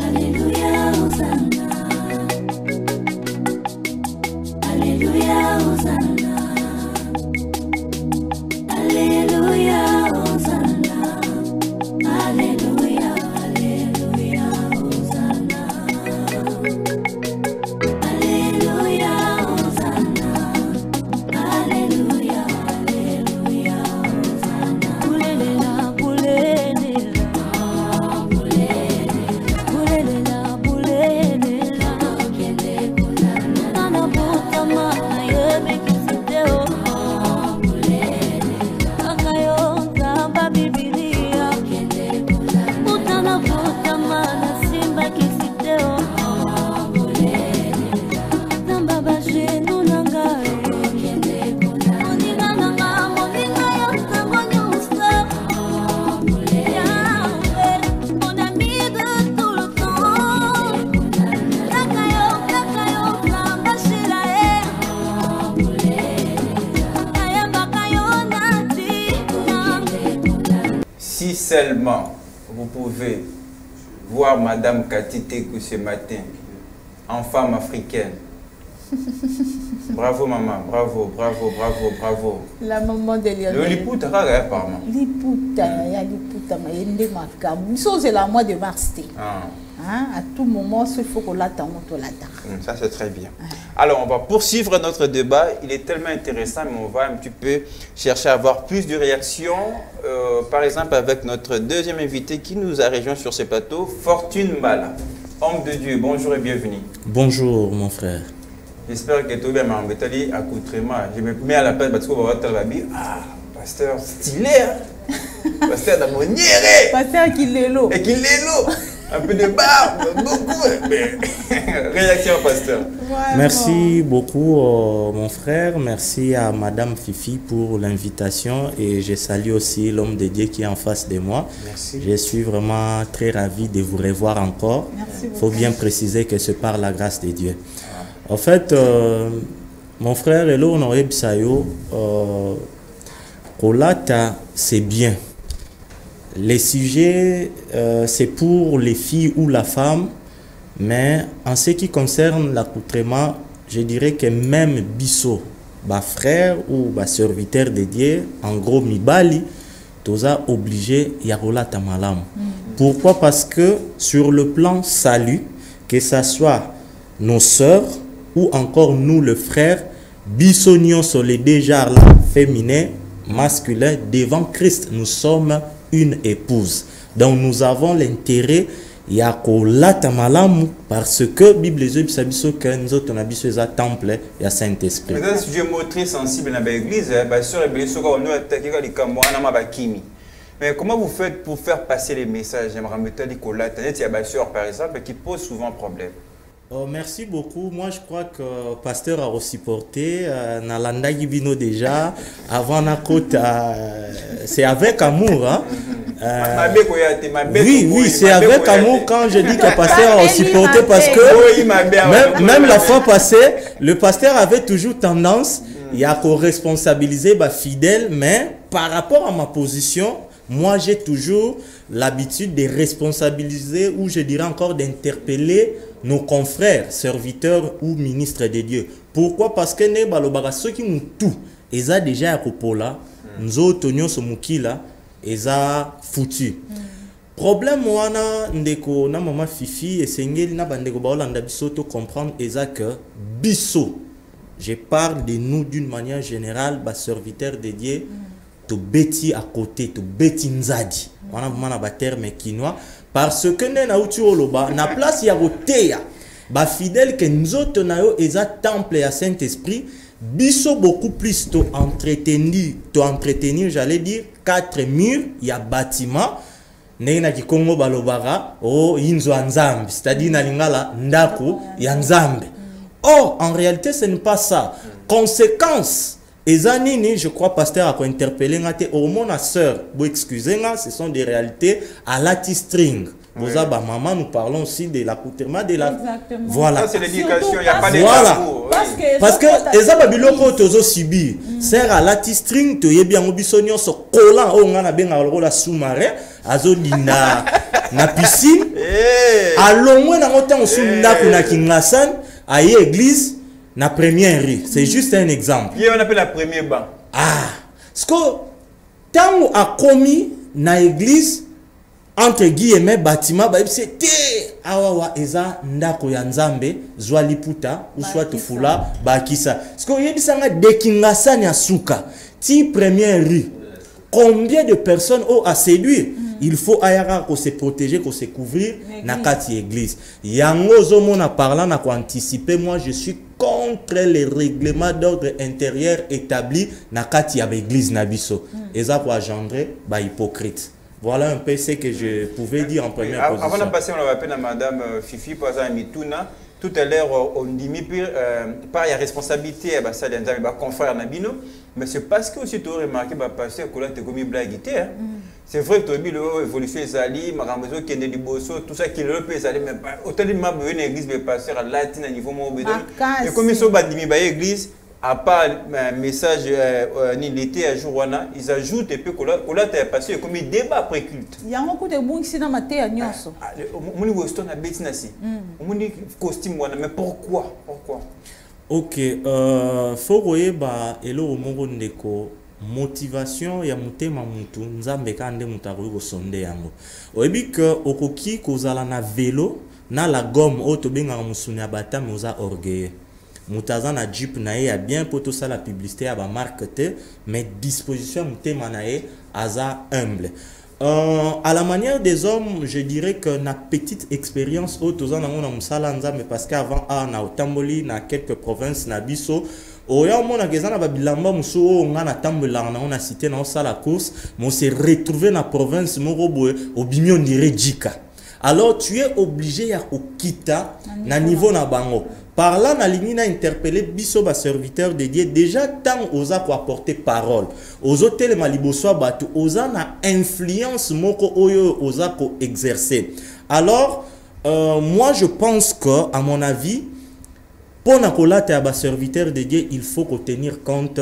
Alléluia, Hosanna. Alléluia, Hosanna. Alléluia, Hosanna. Alléluia, Alléluia, Hosanna. Alléluia, Hosanna. Alléluia, Alléluia, Hosanna. Bouléléla, bouléléla. Bouléléla, bouléléla. Nana butama na yebe kisideo. Akayo zamba Biblia. Utana butama na simba kisideo. Zamba bashenu nangaye. Moninga nanga, moninga yoka monyusa. Yahweh, mon ami de tout le temps. Takayo, zamba shirae. Kayambakayo natina. Si seulement vous pouvez voir Madame Kati Tekou ce matin en femme africaine. Bravo maman, bravo, bravo, bravo, bravo. La maman de Le Lionel. Liputa, apparemment. Liputa, ya liputa mayende makamu. Chose la mois de mars. Ah. Hein, à tout moment, il faut qu'on l'attende, on l'attend. Ça, c'est très bien. Alors, on va poursuivre notre débat. Il est tellement intéressant, mais on va un petit peu chercher à avoir plus de réactions. Par exemple, avec notre deuxième invité qui nous a rejoint sur ce plateau, Fortune Mbala. Homme de Dieu, bonjour et bienvenue. Bonjour, mon frère. J'espère que tout bien m'a embêté accoutrement. Je me mets à la place parce que pasteur stylé, hein? Pasteur d'amonière. Pasteur Kilelo. Et Kilelo. Un peu de barbe, beaucoup. Mais... Réaction, pasteur. Vraiment. Merci beaucoup, mon frère. Merci à Madame Fifi pour l'invitation. Et je salue aussi l'homme de Dieu qui est en face de moi. Merci. Je suis vraiment très ravi de vous revoir encore. Merci Il faut bien préciser que c'est par la grâce de Dieu. En fait, mon frère Elo Honoré Bisayo, Kolata, c'est bien. Les sujets, c'est pour les filles ou la femme, mais en ce qui concerne l'accoutrement, je dirais que même Bisso, ma frère ou ma serviteur de Dieu, en gros Mibali, toza obligé yarola tamalam. Pourquoi? Parce que sur le plan salut, que ce soit nos sœurs ou encore nous le frère, Bissonion sur les deux genres féminins, masculins, devant Christ, nous sommes une épouse. Donc nous avons l'intérêt parce que Bible dit que nous autres on a temple et Saint-Esprit. Mais si je suis très sensible dans l'église, mais comment vous faites pour faire passer les messages? J'aimerais mettre les collates. Il y a des sœurs par exemple qui posent souvent problème. Oh, merci beaucoup. Moi, je crois que le pasteur a aussi porté. Nalanda Gibino déjà. Avant la côte, c'est avec amour. Hein? Oui, c'est avec amour quand je dis que le pasteur a aussi porté parce que même la fois passée, le pasteur avait toujours tendance à co-responsabiliser fidèle, mais par rapport à ma position, moi, j'ai toujours l'habitude de responsabiliser ou je dirais encore d'interpeller nos confrères, serviteurs ou ministres de Dieu. Pourquoi? Parce que ceux qui ont tout, ils ont déjà là, nous autres, ce mukila, ils ont foutu. Problème, wana ndeko na maman Fifi et sengeli na bandeko baolanda biso to comprendre eza que biso, je parle de nous d'une manière générale, serviteurs de Dieu. To beti à côté, to beti nzadi. On a vraiment un terme quinois parce que na uti oloba na place ya roteya ba fidèle que nous autres na yo eza temple à Saint-Esprit biso beaucoup plus to entretenir j'allais dire 4 murs ya bâtiment na ki Kongo balobara o inzo nzambe c'est-à-dire na lingala ndako ya nzambe. Or en réalité ce n'est pas ça. Conséquence Ezanini, je crois, pasteur a interpellé au mon sœur. Vous excusez, ce sont des réalités à l'ati-string. Vous avez maman, nous parlons aussi de l'accoutrement de la. Exactement. Voilà. Ça, c'est l'éducation, il n'y a pas de tabou. Parce que les ababiloko tozo sibi, sert à l'ati-string, tu es bien obisonnion sur collant, on a bien la sous-marin, azoni na piscine. Allons, on a autant sous-na kuna kingasan, à église. La première rue, c'est juste un exemple. Qui on appelle la première banc. Ah, ce que tant a commis na église entre guillemets bâtiment, c'était awawa eza ndako ya nzambe zwa liputa ou soit tufula bakisa. Ce que yebisanga dekinga ya suka ti première rue. Combien de personnes ont à séduire? Il faut ayara ko se protéger, ko se couvrir na kati église. Yango zomo na parlant na ko anticiper, moi je suis contre les règlements d'ordre intérieur établis na kati ya église na biso. Et ça pour engendrer hypocrite. Voilà un peu ce que je pouvais dire en première position. Avant de passer, on va appeler à Madame Fifi pour ça Mituna. Tout à l'heure, on dit par la responsabilité à ça des confrères Nabino, mais c'est parce que aussi tu as remarqué passer que là tu as commis blague. C'est vrai que tu as vu l'évolution des alliés, Marambezo qui est du Bosso, tout ça qui le peut aller, mais autant de ma bonne église de passer à latine à niveau mobile. Et comme ils sont bandimi by église, à part un message ni l'été à jour ils ajoutent et puis que là tu as passé comme un débat après culte. Il y a un coup de bon ici dans ma tête à Nyonso. Mon Weston a bêtise nasi. Mon costume mais pourquoi? Ok, faut que ba elo mongo ndeko motivation ya mutema mutu nzambe kande mutaru ko sonde yango. Oyebi que okoki kozala na vélo na la gomme auto benga musuni abata moza orgueil. Moutaza na Jeep nae a bien pour tout ça la publicité à ba marque te mais disposition mutema nae aza humble. À la manière des hommes, je dirais que na petite expérience autour na musala nzambe parce qu'avant na otamboli na quelques provinces na biso oya mona kezana ba bilamba muso nga na tambola na on a cité na sala course mo se retrouver na province moko boye obimi on dirait Djika. alors tu es obligé à okita na niveau na bango. Par là, na ligne na interpellé biso ba serviteur de Dieu déjà tant osa ko apporter parole. Aux hôtels maliboso batu osa na influence moko oyo osa ko exercer. Alors moi je pense que à mon avis pour na kolata ba serviteur de Dieu, il faut tenir compte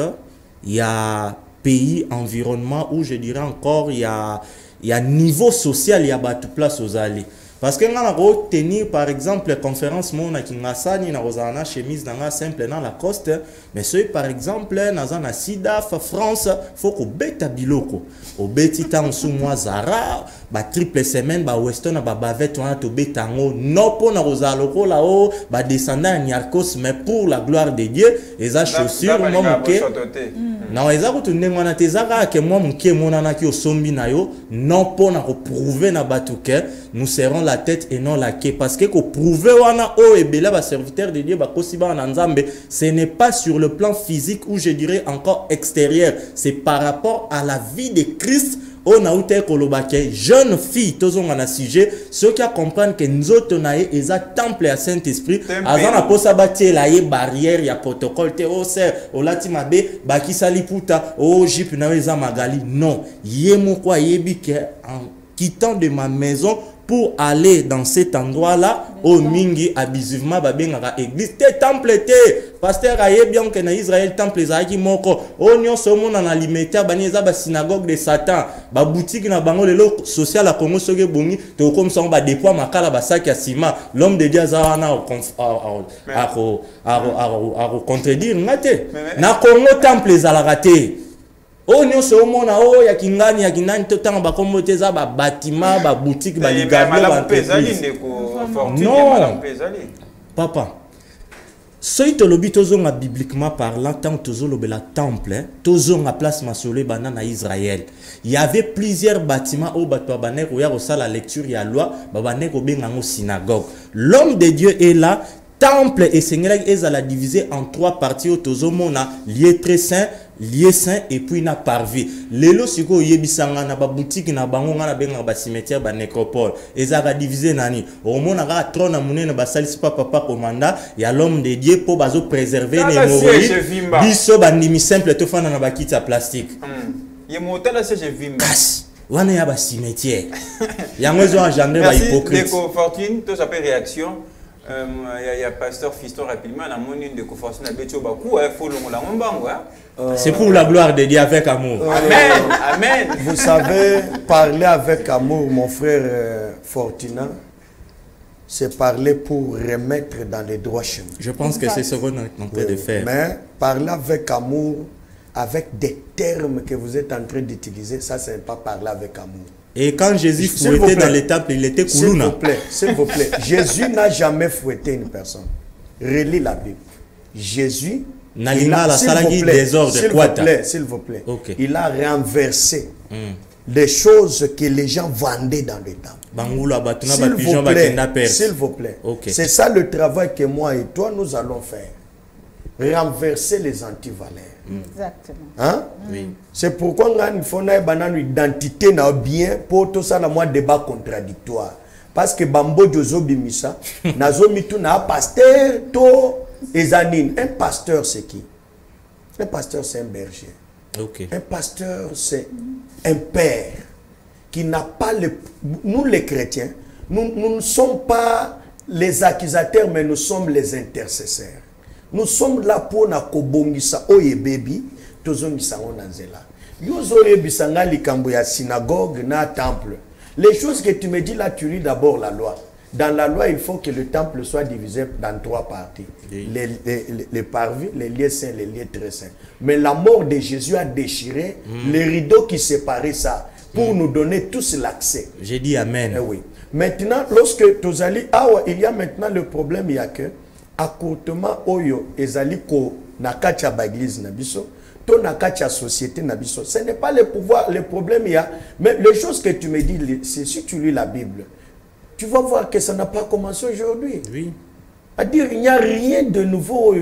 il y a pays environnement où je dirais encore il y a niveau social, il y a batu place aux allées. Parce que quand on tenir par exemple conférence mona qui ngasani na rozana chemise na simple na la coste mais ceux par exemple na na sida France faut ko beta biloko au beti tant sous moi Zara ba triple semaine ba western ba bavette on to betango non pour na rozaloko là haut ba descendant Niarkos mais pour la gloire de Dieu et ça chaussures moi muke na eza ko tunde ngwana tezaka ke moi muke mona na ki osombi na yo non pour na ko prouver na batuke nous serons la tête et non la queue parce que ko prouver wana o ebela ba serviteur de Dieu ba kosiba na nzambe ce n'est pas sur le plan physique ou je dirais encore extérieur, c'est par rapport à la vie de Christ. On a outé kolobake jeune fille tozonga na sujet ceux qui comprennent que nzoto na ye eza temple à Saint-Esprit azana posa batie la ye barrière ya protocole te o ser o lati mabe bakisa liputa o jip na eza magali non ye moko yebi que en quittant de ma maison pour aller dans cet endroit-là, au mingi abusivement babengaka église te temple te pasteur aye bien que na Israël temple ezaki moko onyo somo na limiter banieza ba synagogue de Satan ba boutique na bango lelo social à Congo soge bongi to comme ça ba déploie makala ba sac ya ciment l'homme de Dieu za wana a contredire ngate na Congo temple ezalaka te. Oh non seulement na oh ya kingani to tanga ba kombo teza ba bâtiment ba boutique ba ligado ba non papa soy to lobi tozonga bibliquement parlant tant tozolobela temple tozonga place masole bana na Israël il y avait plusieurs bâtiments au batwa baneko ya ko la lecture ya loi ba baneko bengango synagogue l'homme de Dieu est là. Temple et Seigneur est la diviser en trois parties au tozomona lieu très saint lieu saint et puis na parvis lelo siko yebisanga na ba boutique na bango na benga ba cimetière ba nécropole ezaka diviser nani au mona ka trône na munene ba salisi papa commanda ya l'homme de Dieu pour bazo préserver les morts biso bandimi simple to fana na ba kita plastique ye motala se je vimba wana ya ba cimetière yango zo engendrer ba hypocrite Déco Fortune to s'appelle réaction. Il y a pasteur Fiston rapidement la monnaie de confortation à Betio Bakou il faut le c'est pour la gloire de Dieu avec amour. Amen. Amen. Vous savez, parler avec amour, mon frère Fortuna, c'est parler pour remettre dans les droits chemins. Je pense que c'est ce qu'on est en train de faire. Mais parler avec amour, avec des termes que vous êtes en train d'utiliser, ça c'est pas parler avec amour. Et quand Jésus fouettait dans les temples, il était coulouna. S'il vous plaît, Jésus n'a jamais fouetté une personne. Relis la Bible. Jésus, s'il vous plaît, okay. Il a renversé les choses que les gens vendaient dans les temples. S'il vous plaît, okay. C'est ça le travail que moi et toi nous allons faire. Renverser les antivaleurs. Exactement. Hein? Oui. C'est pourquoi il faut une identité na bien pour tout ça na moi débat contradictoire. Parce que Bambo Jozo Bimisa, nazo mitu na pasteur to ezanine. Un pasteur c'est qui? Un pasteur c'est un berger. Okay. Un pasteur c'est un père qui n'a pas le... Nous les chrétiens, nous ne sommes pas les accusateurs mais nous sommes les intercesseurs. Nous sommes là pour na kobongisa oye baby tozongisa onanzela. Yozo yebisanga likambo ya synagogue na temple. Les choses que tu me dis là, tu lis d'abord la loi. Dans la loi, il faut que le temple soit divisé dans trois parties. Les parvis, les lieux saints, les lieux très saints. Mais la mort de Jésus a déchiré les rideaux qui séparaient ça pour nous donner tous l'accès. J'ai dit amen. Eh oui. Maintenant, lorsque tu allais, il y a maintenant le problème, il y a que accourtement oyo ezali ko nakacha ba église na biso to nakacha société na biso. Ce n'est pas le pouvoir, le problème il y a, mais les choses que tu me dis, c'est si tu lis la Bible, tu vas voir que ça n'a pas commencé aujourd'hui. Oui. C'est-à-dire il n'y a rien de nouveau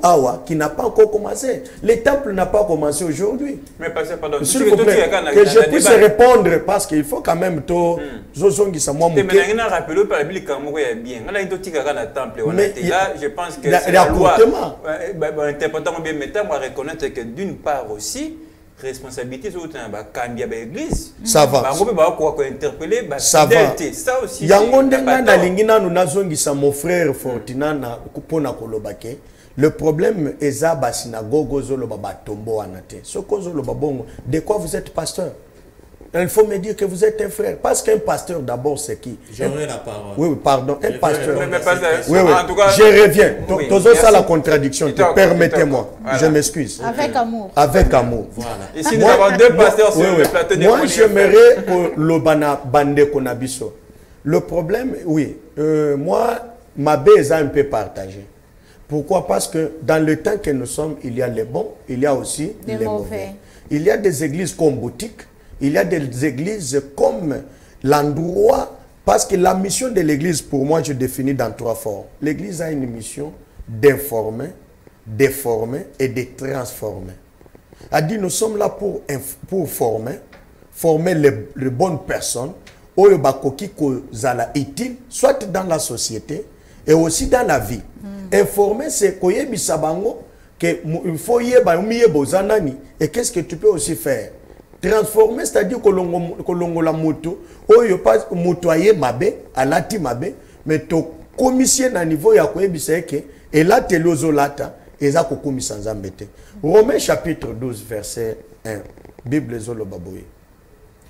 awa qui n'a pas encore commencé. Les temples n'a pas commencé aujourd'hui. Mais passez pardon. S'il vous plaît, que je puisse répondre parce qu'il faut quand même tout. Mais là, je pense que c'est la loi. Interprétant bien maintenant, on va reconnaître que d'une part aussi, responsabilité sur l'église. Ça va. Ça va. Ça aussi. Mon frère Fortinana kupona kolobake. Le problème est à la synagogue tombo anate. De quoi vous êtes pasteur? Il faut me dire que vous êtes un frère. Parce qu'un pasteur, d'abord, c'est qui? J'aurai la parole. Oui, pardon. Un pasteur. Oui, en tout cas, je reviens. Toujours ça la contradiction. Permettez-moi. Je m'excuse. Avec amour. Avec amour. Voilà. Ici, nous avons deux pasteurs sur le plateau. Moi, j'aimerais que l'Obana Bande Konabiso. Le problème, oui. Moi, ma baise a un peu partagé. Pourquoi? Parce que dans le temps que nous sommes, il y a les bons, il y a aussi les mauvais. Il y a des églises comme boutique. Il y a des églises comme l'endroit, parce que la mission de l'église, pour moi, je définis dans 3 formes. L'église a une mission d'informer, déformer et de transformer. A dit, nous sommes là pour former les bonnes personnes, utile, soit dans la société et aussi dans la vie. Informer, c'est qu'il faut y et qu'est-ce que tu peux aussi faire? Transformer, c'est-à-dire que l'on la moto, oyo pas motoyer mabe, alati mabe, mais to commission à niveau ya koyebisa ke et là te lozolata eza ko komisa nzambete. Romains chapitre 12 verset 1. Bible zolo baboye.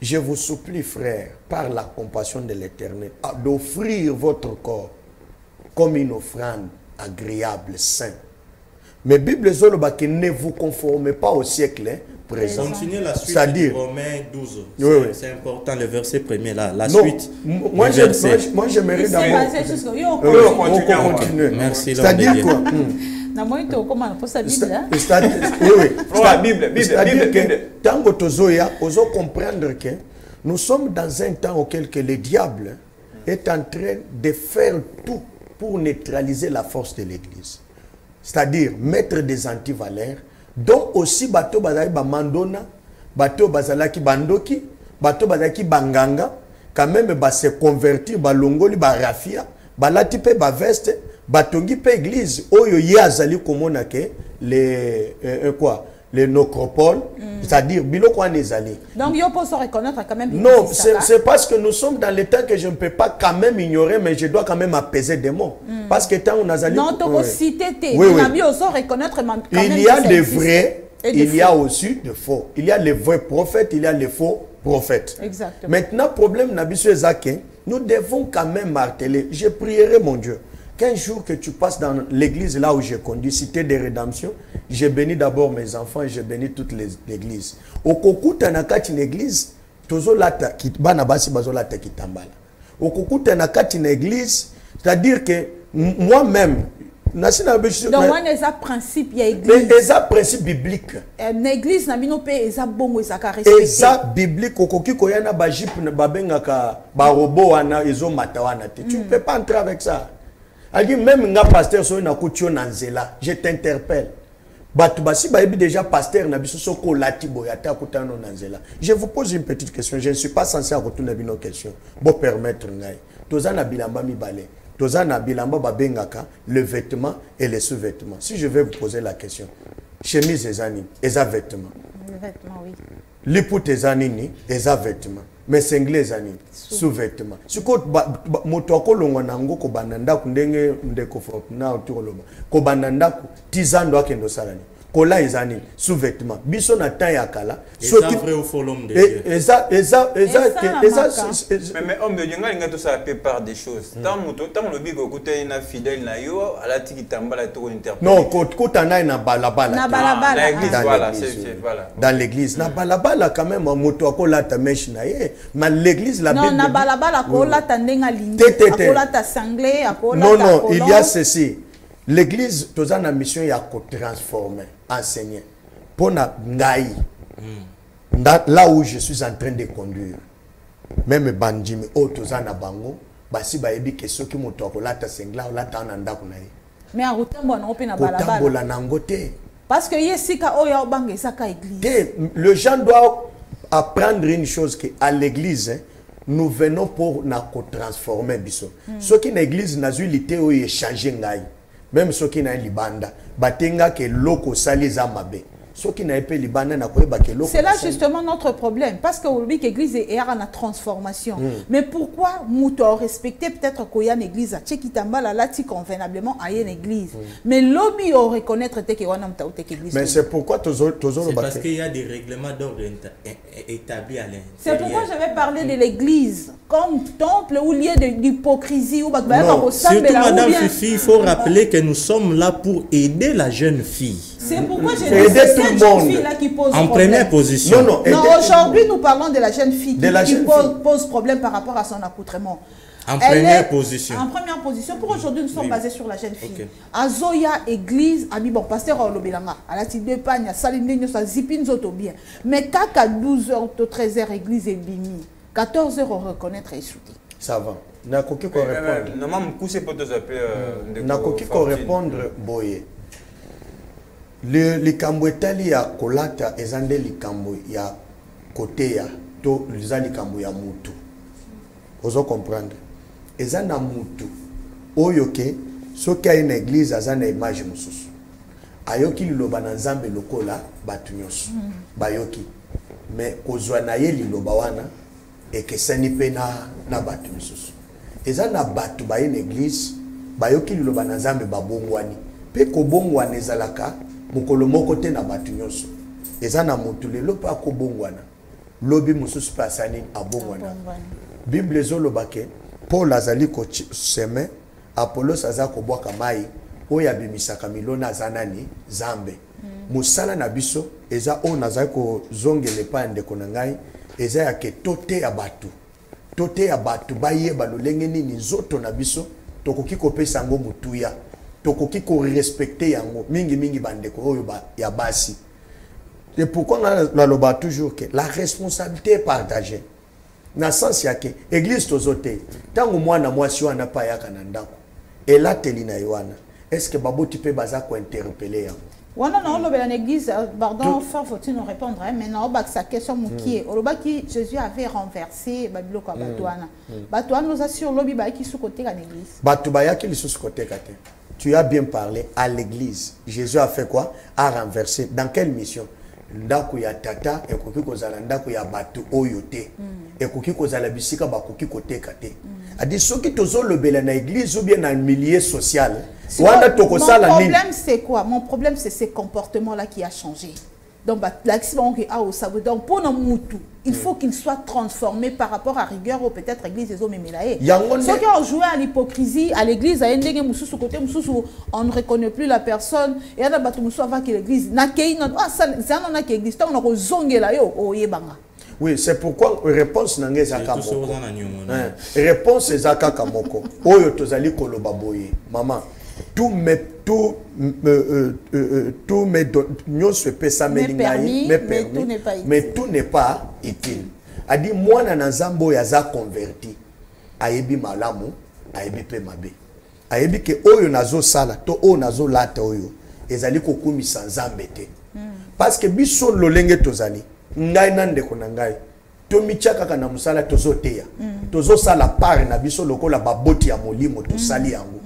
Je vous supplie frères par la compassion de l'Éternel d'offrir votre corps comme une offrande agréable, sainte. Mais Bible zolo ba que ne vous conformez pas au siècle présent. Continuez la suite de Romains 12. Oui. C'est important le verset premier là. La non, suite. Moi j'aimerais d'abord. On continue. Merci. C'est-à-dire quoi? C'est-à-dire que tant que tozoya, oso comprendre que nous sommes dans un temps auquel que le diable est en train de faire tout pour neutraliser la force de l'Église. C'est-à-dire mettre des antivaleurs. Donc aussi bateau bazali ba mandona, bateau bazalaki bandoki, bateau bazalaki banganga, quand même ba se convertir ba longoli ba rafia, ba lati pe ba veste, batongi pe église oyo yazali komona ke les les necropoles, c'est-à-dire biloko anezali. Donc il faut se reconnaître quand même. Non, c'est parce que nous sommes dans le temps que je ne peux pas quand même ignorer, mais je dois quand même apaiser des mots. Parce que tant on a zali. Non, tu peux citer tes. Oui. Reconnaître il y a des vrais, il y a aussi des faux. Il y a les vrais prophètes, il y a les faux prophètes. Exactement. Maintenant, problème Nabiso Ezake, nous devons quand même marteler. Je prierai mon Dieu qu'un jour que tu passes dans l'église là où j'ai conduit, cité de rédemption, j'ai béni d'abord mes enfants et j'ai béni toute l'église. Au kokuta nakati une église, tozo lata bana basi bazo lata kitambala. Au kokuta nakati une église, c'est-à-dire que moi-même donc on a un principe, il y a église. Mais un principe biblique. L'église n'a pas de bon et ça biblique kokoki koyana ba jip na babengaka ba robo wana ezo matawana te. Tu ne peux pas entrer avec ça. Elle dit même nga pasteur so na kutio na nzela, je t'interpelle. Batu basi ba déjà pasteur na biso soko lati boyata kutano na nzela. Je vous pose une petite question, je ne suis pas censé retourner bino question. Bo permettre ngai. Toza na bilamba mi balé. Toza na bilamba ba bengaka le vêtement et les sous-vêtements. Si je vais vous poser la question, chemise ezani, eza vêtement. Le vêtement oui. Liput ezani, eza vêtement. Mais single ezani, sous-vêtement. Siko moto akolongwa nango ko bananda ku ndenge ndeko fo na otoloba. Ko bananda ku tizando akendo salani. Kola ezani sous-vêtement. Biso na temps ya kala. So qui vrai ou faux l'homme de Dieu. Mais homme de Dieu, il y a tout ça la part des choses. Tant le big écouter une fidèle na yo, à la tiki tambala tout interpréter. Non, kotana na balabala. Na balabala. L'église voilà, c'est voilà. Dans l'église, na balabala quand même moto akola ta mesh na ye, mais l'église la Bible. Non, na balabala akola ta ndenga lingi. Akola ta sanglé, akola ta. Non, il y a ceci. L'église, tous en a mission ya ko transformer, enseigner. Pour na ngai. Là où je suis en train de conduire. Même bandimi, tous en a bango, basi bayebi ke soki moto akolata sengla olata na ndako na ye. Mais en rotambo na ope na balabala. Kotambola nango te. Parce que yesika oya obanga esaka église. Le gens doivent apprendre une chose que à l'église, hein, nous venons pour na transformer biso. Ce qui na église na zuilité o échanger ngai. Même ce qui na libanda, batenga ke loko sali za mabe. C'est là justement notre problème. Parce que l'église est en transformation. Mais pourquoi nous respecter peut-être qu'il y a une église à Tchekitambala, là, convenablement à une église. Mais l'homme au reconnaître que l'église. Mais c'est pourquoi c'est parce qu'il y a des règlements d'ordre établis à l'intérieur. C'est pourquoi je vais parler de l'église comme temple ou lieu d'hypocrisie. Non, surtout Madame Fifi, il faut rappeler que nous sommes là pour aider la jeune fille. C'est pourquoi j'ai dit c'est cette jeune fille-là qui pose en problème. Première position. Non, aujourd'hui, nous parlons de la jeune fille qui pose problème par rapport à son accoutrement. En première position. En première position. Pour aujourd'hui, nous sommes basés sur la jeune fille. Okay. Azoya, église, ami bon, pasteur Olobelanga, à la tite de pagne, à Saline, à Zipin, Zoto bien. Mais quand à 12h, 13h, église est bimi, 14h, on reconnaître et soutenir. Ça va. N'a qu'aucun répondre. Non, maman, coucher pour te zapper. N'a qu'aucun répondre, boye. Le likambo etali ya kolata ezande likambo ya côté ya to liza likambo ya mutu. Ozo comprendre. Ezana mutu. Oyoke soki a une église azana image mususu. Ayoki liloba na nzambe lokola batu nyonso. Bayoki. Mais kozwa na ye liloba wana ekesani pe na batu mususu. Ezana batu ba une église bayoki liloba na nzambe babongwani. Pe ko bongwana ezalaka mukolo moko te na batu nyonso. Eza na mutu lelo pa ko bongwana. Lobi mususu pa sani abongwana. Bible ezoloba ke Paul azali ko seme, Apollos aza ko bwaka mai, oya bimisaka milona azanani zambe. Musala na biso eza o nazali ko zongele pa ndeko na ngai, eza ya ke tote ya batu. Tote ya batu bayeba lolenge nini nzoto na biso, tokoki kopesa ngo mutuya. Tokoki ko respecter yango mingi bandeko oyo ya basi. Et pourquoi on a toujours que la responsabilité est partagée. Na sens yake église tozote tango mwana mwasi wana pa yaka na ndako ela telina yoana est-ce que baboti pe baza ko interpeller yango wana na olobela na église pardon faut-il nous répondre hein maintenant ba sa question mukie olobaki Jésus avait renversé babiloko batwana batwana nous assure lobi ba ki sukote ka église batu ba yaki lisusu kote kate. Tu as bien parlé à l'église. Jésus a fait quoi? A renversé. Dans quelle mission? Ndako ya tata ekoki kozala ndako ya batu oyo te. Ekoki kozala bisika bakoki koteka te. Adi soki tozo lobela na église ou bien dans le milieu social. Wana tokosala nini? Mon problème c'est quoi? Mon problème c'est ces comportements là qui a changé. Donc donc pour nos mutu, il faut qu'il soit transformé par rapport à rigueur ou peut-être l'église des hommes et ceux qui ont joué à l'hypocrisie à l'église on ne reconnaît plus la personne et on a battu avant que l'église oui, c'est pourquoi réponse nangé zaka moko. Réponse zaka kamoko. Oyo tozali koloba boye. Maman, tout me mais tout n'est pas utile. A dit moi na nzambo ya za converti. Ayebi malamu, ayebi pe mabe. Ayebi ke oyo nazo sala to o nazo lata oyo ezali kokumisa nzambe te. Parce que biso lolenge tozali ngai nande ko ngai to michaka kana musala tozo teya. Tozo sala part na biso lokola baboti ya molimo to sali yango.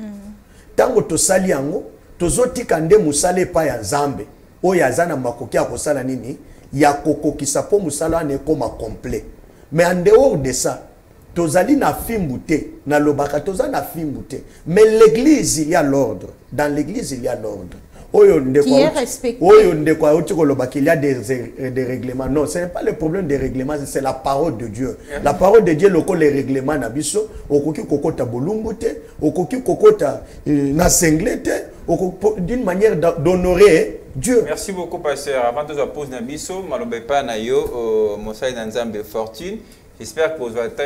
Tango to sali yango tozo tika nde musale pa ya nzambe oyo azana makoki ya kosala nini ya kokokisa po musala ne koma complet. Mais en dehors de ça tozali na fimbute na lobaka toza na fimbute. Mais l'église il y a l'ordre. Dans l'église il y a l'ordre. Qui est respecté. Il y a des règlements. Non, ce n'est pas le problème des règlements, c'est la parole de Dieu. La parole de Dieu, les règlements, d'une manière d'honorer Dieu. Merci beaucoup, pasteur. Avant de poser Nabiso, Malobepa Nayo, Monsai Nanzambe Fortune. J'espère que vous avez été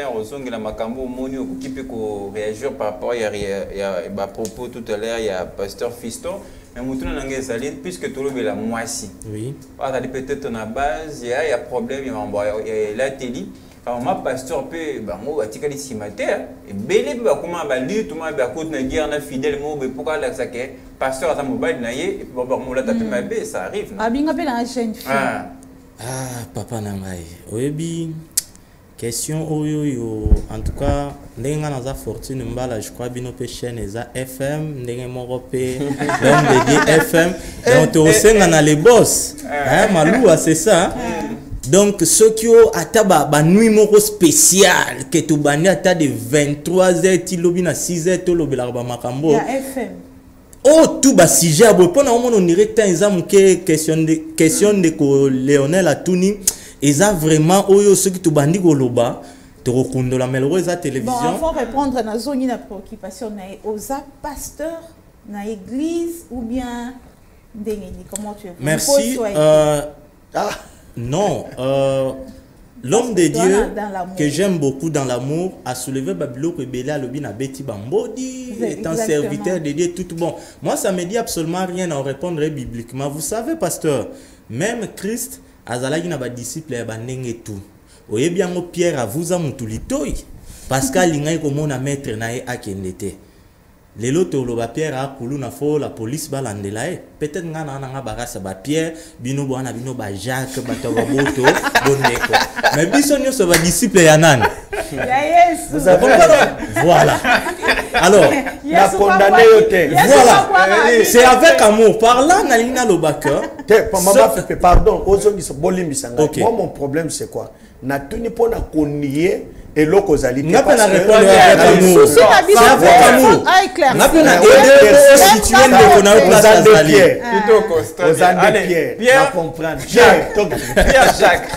la Makambo Moni qui peut réagir par rapport à propos tout à l'heure, il y a pasteur Fiston. Mais puisque tout le monde est là, moi aussi. Oui. Peut-être na base, il y a problème, il y a la télé. quand ma pasteur peut bango atika di cimetière et belé ba comment ba lui tout ma ba côte na guerre na fidèle mo be pourquoi la ça que pasteur ça mobile na yé et puis ba mo la taper ma bé ça arrive abinga pe na jeune fille papa na ngai oyebi question oyo en tout cas ndenge nga naza fortune mbala je crois bino pe chaîne eza FM ndenge moko pe l'homme de Dieu FM donc tosenga na les boss hein malua c'est ça donc ceux qui ont ataba ba nuit moko spécial que tu bani ata de 23h ti lobi na 6h to lobela ba makambo ya FM oh tout ba sujet abo pona on dirait tant exam que question de ko Lionel Atuni eza vraiment oyo ceux qui tu bandi ko loba te rekondola meloro eza télévision bon faut répondre na zone na préoccupation na oza pasteur na église ou bien ndenge ni comment tu veux merci non, l'homme de Dieu que j'aime beaucoup dans l'amour a soulevé Babylone et Bélé à l'obin à Betty Bambodi, étant serviteur de Dieu, tout bon. Moi, ça me dit absolument rien à répondre bibliquement. Vous savez, pasteur, même Christ, Azalagi n'a pas disciple et bandeng et tout. Oye bien, Pierre, à vous à mon tulitoi. Parce qu'à l'ingay comme on a maître nae à kendete. Les loto loba Pierre a koulou na fo la police balandelae peut-être nga na barasa ba Pierre bino bwana bino ba Jacques ba to ba moto boneko mais biso nyoso ba disciple ya nani ya Yesu vous avez voilà alors la condamné yote voilà c'est avec amour parlant na lina lobaka pardon ozongi so bolimbisa nga moi mon problème c'est quoi na tuni pona konier et loko zali n'a pas la réponse avec amour c'est avec amour n'a pas la situer le qu'on a place à Pierre plutôt constant allez Pierre comprendre Pierre Jacques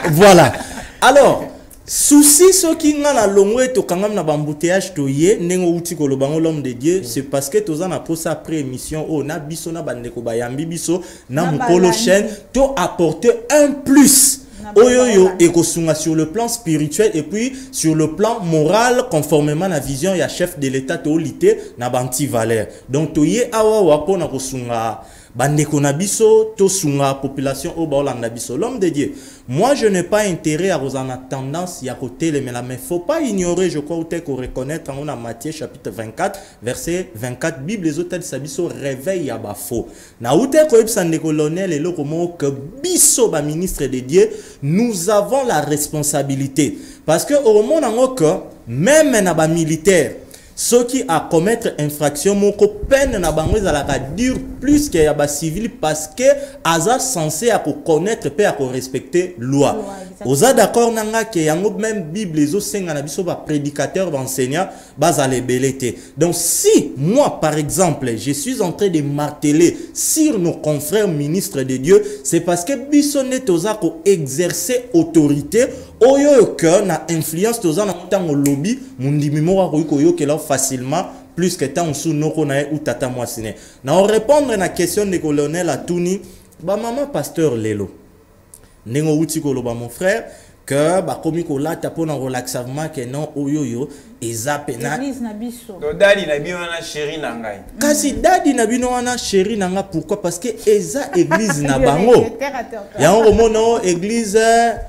voilà alors souci ce qui nga na longwe to kangam na bambouteillage to ye nengo uti ko lobango l'homme de Dieu c'est parce que toza na posa après émission o na biso na bandeko bayambi biso na mukolo chaîne to apporter un plus Oyoyo et sur le plan spirituel et puis sur le plan moral conformément à la vision il y a chef de l'état to lité na banti valeur donc toye awa wapo na kosunga bandeko na biso to sunga population au baolanda biso l'homme de Dieu moi je n'ai pas intérêt à vous en tendance ya côté les mais faut pas ignorer je crois ou te ko reconnaître on a Matthieu chapitre 24 verset 24 Bible les hôtels sabiso réveil ya bafo na ute ko ebsande colonel et le comment que biso ba ministre de Dieu nous avons la responsabilité parce que au monde en que même na ba militaire ceux qui a commettre infraction moko peine na bango ezalaka dur plus que ya ba civil parce que aza censé à connaître pe à respecter loi oza d'accord nanga que yango même Bible ezo senga na biso ba prédicateur ba enseignant bazale belete donc si moi par exemple je suis en train de marteler sur nos confrères ministres de Dieu c'est parce que biso net oza ko exercer autorité oyo que na influence toza na tango lobby mundimi mo ko yo que là facilement plus que tant sous noko na ou tata moisine na on répondre à la question de colonel Atuni ba maman pasteur lelo nengo uti ko loba mon frère que ba komi ko la tapo na relaxavement que non oyoyo eza pena église na biso to dadi na bino na chéri na ngai kasi dadi na bino wana chéri na nga pourquoi parce que eza église na bango ya on mono église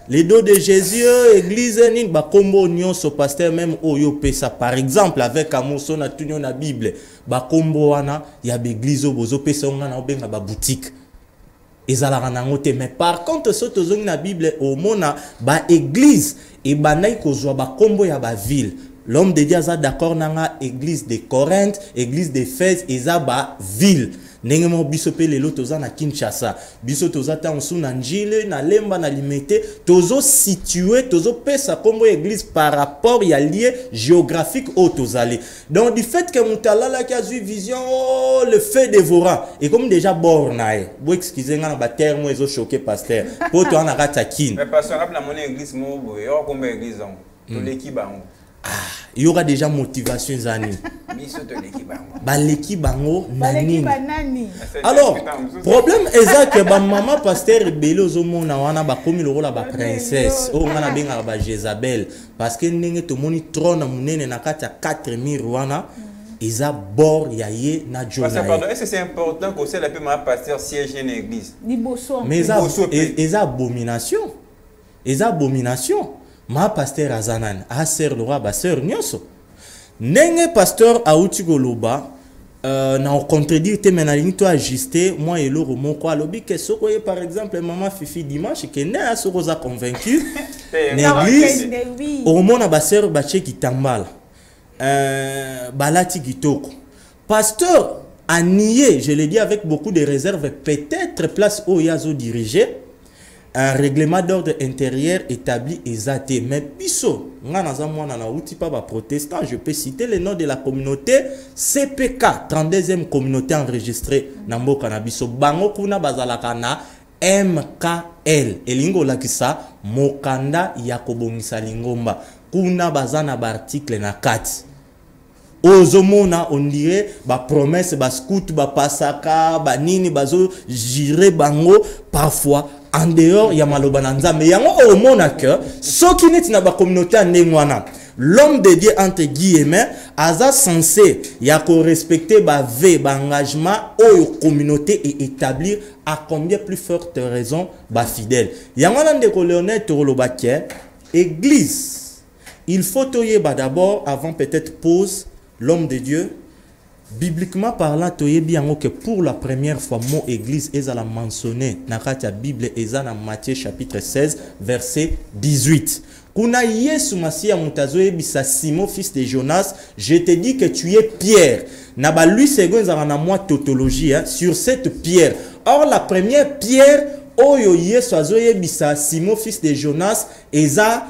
les dos de Jésus église ni ba kombo nyonso pasteur même oyo pesa par exemple avec amoso na tunyo na Bible ba kombo wana ya l'église bozo pesa nga na obenga ba boutique ezalaka nango te mais par contre soto zongi na Bible au mona ba église et banai kozwa ba kombo ya ba ville l'homme de Dieu a d'accord nanga église de Corinthe église d'Éphèse eza ba ville ndenge mo biso pe lelo toza na Kinshasa biso toza ta nsu na njile na lemba na limité tozo situé tozo pesa kombo église par rapport ya lieu géographique au tozali donc du fait que mutalala qui a eu vision le fait dévorant et comme déjà bornae bo excusez nga na ba terme ezo choquer pasteur po to na kata kin mais pasteur rappeler mon église mo boye o kombo église on to l'équipe bango il y aura déjà motivation zani ba l'équipe bango nani alors problème exact que ba maman pasteur belé ozomona wana ba komi le rôle ba princesse o ngana benga ba Jézabel parce que ndenge to moni trône munene na kata 4000 wana isa bord ya ye na Jona est-ce que c'est important que c'est la peu ma pasteur siège en église mais eza abomination ma pasteur azanan a sœur le roi ba sœur nyonso ndenge pasteur auti goloba na contredire te menalingi to ajuster moi et l'euro moko alobi que soko ye par exemple maman Fifi dimanche que ne a soko za convaincu l'église au mona ba sœur ba che kitambala balati kitoko pasteur a nié, je l'ai dit avec beaucoup de réserves, peut-être place où Yazo dirigeait un règlement d'ordre intérieur établi exacté. Mais biso, protestant, je peux citer le nom de la communauté CPK, 32e communauté enregistrée dans le Canabiso. Bango kuna bazalakana MKL. Elingo lakisa mokanda yakobongisa lingomba. Kuna bazana ba article na 4. Ozomona on dirait ba promesse ba scout ba pasaka ba nini bazo jire bango parfois en dehors ya maloba na nzambe yango omona que soki neti na ba communauté ndengwana l'homme de Dieu entre guillemets aza censé ya ko respecter ba ve ba engagement o communauté et établir à combien plus forte raison ba fidèle yango na ndeko Léonel Torolobaké église il faut toyeba d'abord avant peut-être pause l'homme de Dieu, bibliquement parlant, que pour la première fois, mot église est mentionné dans la Bible et dans Matthieu chapitre 16, verset 18. Kuna Yesu Masia Mutazoe bisa Simon fils de Jonas, je te dis que tu es Pierre. Naba lui second na moi tautologie sur cette pierre. Or la première pierre oyo Yesu azoe bisa Simon fils de Jonas eza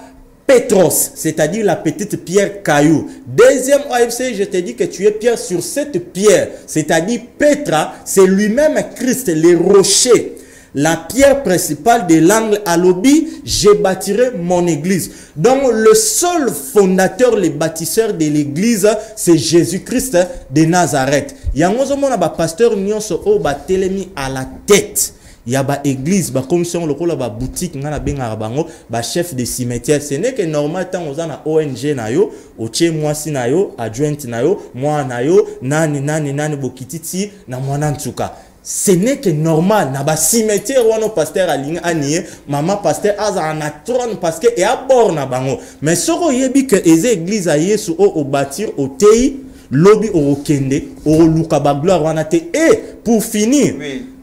Pétros, c'est-à-dire la petite pierre caillou. Deuxième OFC, je te dis que tu es Pierre sur cette pierre, c'est-à-dire Pétra, c'est lui-même Christ, le rocher. La pierre principale de l'angle à l'obi, je bâtirai mon église. Donc le seul fondateur, le bâtisseur de l'église, c'est Jésus-Christ de Nazareth. Yangozomo na ba pasteur nyonso o ba telemi à la tête. Il y a ba église, ba commission locale, ba boutique, ngana benga bango, ba chef de cimetière. Ce n'est que normal tant aux na ONG na yo, oche mwasi na yo, adjoint na yo, moi na yo, nani bokititi na mwana ntuka. Ce n'est que normal na ba cimetière wano pasteur alinga anié, maman pasteur aza na trône parce que et à bord na bango. Mais soko yebi que eze église a yesu au bâtir au tei, lobby au kende, au luka ba gloire wana te. Et pour finir,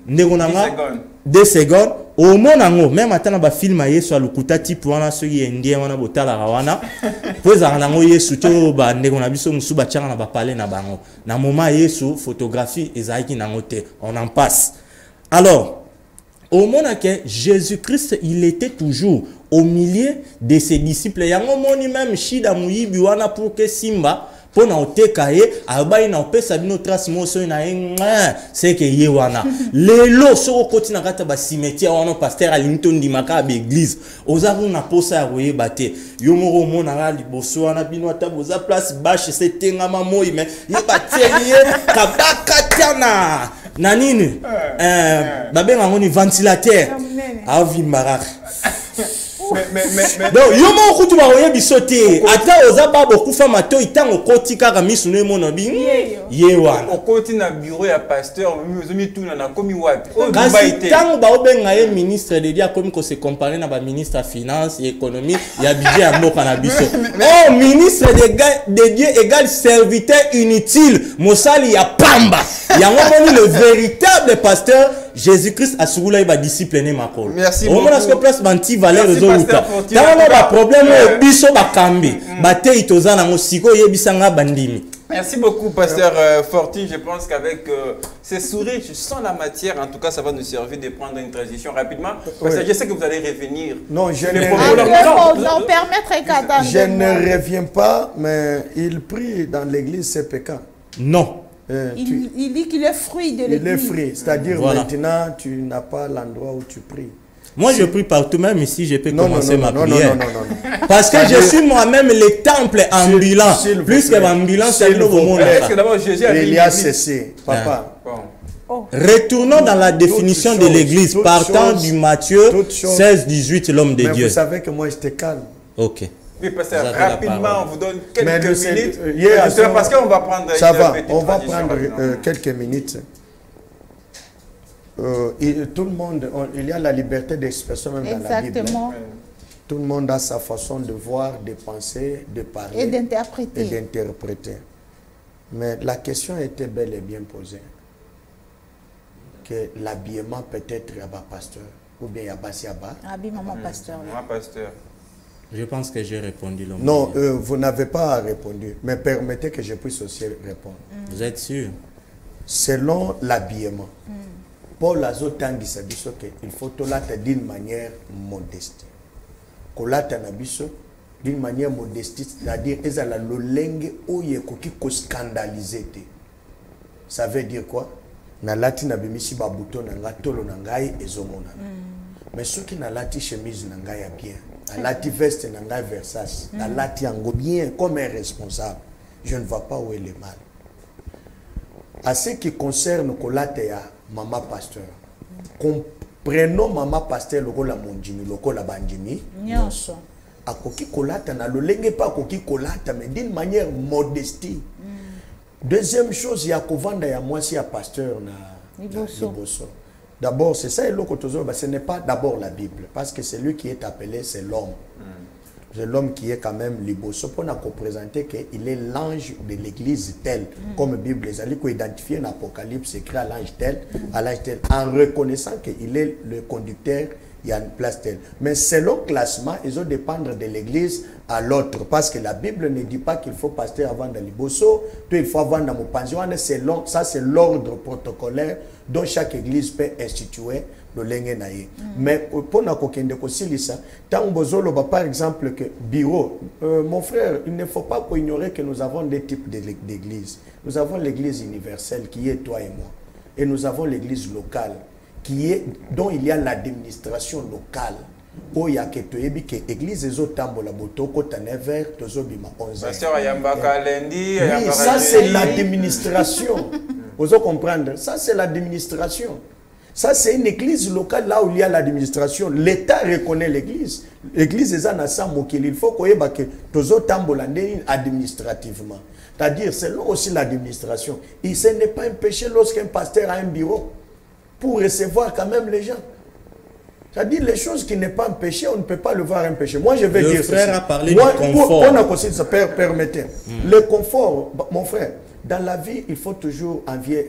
negonanga 2 secondes au monango même atana ba film yesu alukuta type wana soki indien wana botala wana poza nango yesu to ba ndeko na biso musu ba tchanga na ba parler na bango na moment yesu photographie ezaki nango te on en passe. Alors au moment que Jésus-Christ il était toujours au milieu de ses disciples yango moni même shida muyibi wana pour que simba pour na oteka ye abai na opesa bino trace moso na enga c'est que ye wana lelo soko koti na kata ba cimetière wana pasteur alinto ndimaka ba église ozaku na posa ya koyeba te yo moko mona na liboso wana bino ata boza place bâche setenga mamoi mais ye baterie kabaka tana na nini babenga ngoni ventilateur avi marak. Donc yo mo kutu ba oyebi sote ata ozaba bokufa mato itango kotika ka misune mona bingi ye wana okoti na bureau ya pasteur ozomi tuna na komi wapi o baite tango ba obenga ye ministre de Dieu comme ko se comparer na ba ministre à finance et économie ya budget ya mboka na biso oh ministre de Dieu égale serviteur inutile mosali ya pamba yango moni le véritable pasteur Jésus-Christ a souvent eu disciple né makolo. Merci beaucoup. On a ce place banti valeur rezoluta. Dans le problème biso bakambi, bate itoza na mosiko yebisanga bandimi. Merci beaucoup, pasteur Fortune. Je pense qu'avec ces sourires, je sens la matière. En tout cas, ça va nous servir de prendre une transition rapidement. Parce que je sais que vous allez revenir. Non, je ne reviens pas, mais il prie dans l'église CPK. Non. Il dit qu'il est fruit de l'église. Il est fruit, c'est-à-dire maintenant, tu n'as pas l'endroit où tu pries. Moi, je prie partout, même ici, je peux commencer ma prière. Non. Parce que je suis moi-même le temple ambulant. Plus que l'ambulant, c'est le nouveau monde. Il y a cessé, papa. Retournons dans la définition de l'église, partant du Matthieu 16-18, l'homme de Dieu. Vous savez que moi, j'étais calme. Ok. Oui, pasteur, rapidement, on vous donne quelques minutes. Parce qu'on va prendre... Ça va, on va prendre quelques minutes. Tout le monde, il y a la liberté d'expression même dans la Bible. Exactement. Tout le monde a sa façon de voir, de penser, de parler. Et d'interpréter. Et d'interpréter. Mais la question était bel et bien posée. Que l'habillement peut-être à bas pasteur ou bien à bas siaba. Habillement pasteur. Moi, pasteur. Je pense que j'ai répondu. Non, vous n'avez pas répondu. Mais permettez que je puisse aussi répondre. Vous êtes sûr? Selon l'habillement. Paul Azotangi Sabiso il faut tolata d'une manière modeste. Kolata Nabiso d'une manière modeste, c'est-à-dire ezala lolenge oye koki ko scandaliser. Ça veut dire quoi? Na lati na bimisi ba bouton na ngatolo na ngai ezomona. Mais ceux qui na lati chemise na ngai ya bien, na lati veste na ngai Versace, na lati ango bien comme un responsable, je ne vois pas où est le mal. À ce qui concerne kolate ya maman pasteur, comprenons maman pasteur lokola mondimi lokola bandimi Nyonso. A koki kolata na lolenge pas koki kolata mais d'une manière modestie. Deuxième chose, il y a kovanda ya mwasi ya pasteur na liboso. D'abord, c'est ça et ce n'est pas d'abord la Bible parce que celui qui est appelé c'est l'homme. C'est l'homme qui est quand même liboso pour nous représenter qu'il est l'ange de l'église tel comme la Bible les a identifié dans l'Apocalypse écrit à l'ange tel en reconnaissant qu'il est le conducteur. Il y a une place telle. Mais selon le classement, ils ont dépendre de l'église à l'autre. Parce que la Bible ne dit pas qu'il faut passer avant dans l'Iboso, il faut avant dans mon pension. Ça, c'est l'ordre protocolaire dont chaque église peut instituer le lengenaye. Mais pour nous, par exemple, que bureau, mon frère, il ne faut pas ignorer que nous avons des types d'églises. Nous avons l'église universelle qui est toi et moi. Et nous avons l'église locale. Dont il y a l'administration locale. où il y a que l'église est au tambola botoko tanever tozobima 11. Oui, ça c'est l'administration. Vous comprendre? Ça c'est l'administration. Ça c'est une église locale là où il y a l'administration. L'État reconnaît l'église. L'église est en ensemble il faut que tozo tambola administrativement. C'est-à-dire c'est aussi l'administration. Et ce n'est pas un péché lorsqu'un pasteur a un bureau pour recevoir quand même les gens. C'est-à-dire les choses qui n'est pas un péché, on ne peut pas le voir un péché. Moi je vais dire frère ceci. A parlé du confort. On a considéré ça, permettez. Le confort, mon frère, dans la vie, il faut toujours envier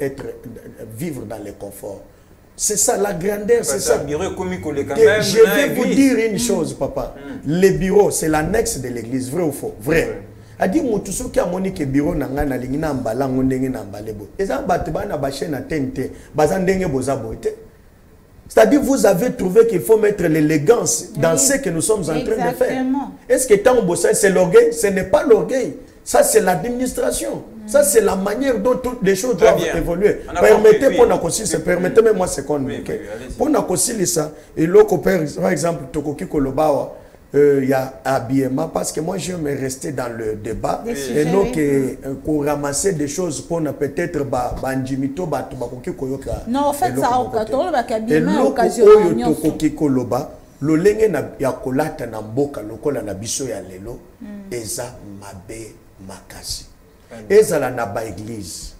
vivre dans le confort. C'est ça, la grandeur, c'est ça. Je vais vous dire une chose, papa. Le bureau, c'est l'annexe de l'église, vrai ou faux? Vrai. A dit mutusu ki amoni ke bureau na ngana lingina mbala ngondenge na mbalebo. Eza batba na bache na tente, bazandenge bozabo ete. C'est-à-dire vous avez trouvé qu'il faut mettre l'élégance dans ce que nous sommes en train de faire. Est-ce que tant bossa c'est l'orgueil? Ce n'est pas l'orgueil. Ça c'est l'administration. Ça c'est la manière dont toutes les choses doivent évoluer. Permettez pour na kosili, permettez-moi moi seconde. Pour na kosili ça et loko par exemple tokoki kolobawa il y a habillement parce que moi je vais rester dans le débat et non que pour ramasser des choses pour peut-être bandimito batubakoki koyoka. Non en fait ça au katolo bakabima occasion tokoki koloba lolenge na ya kolata na mboka lokola na biso ya lelo eza mabe makasi ezala na ba église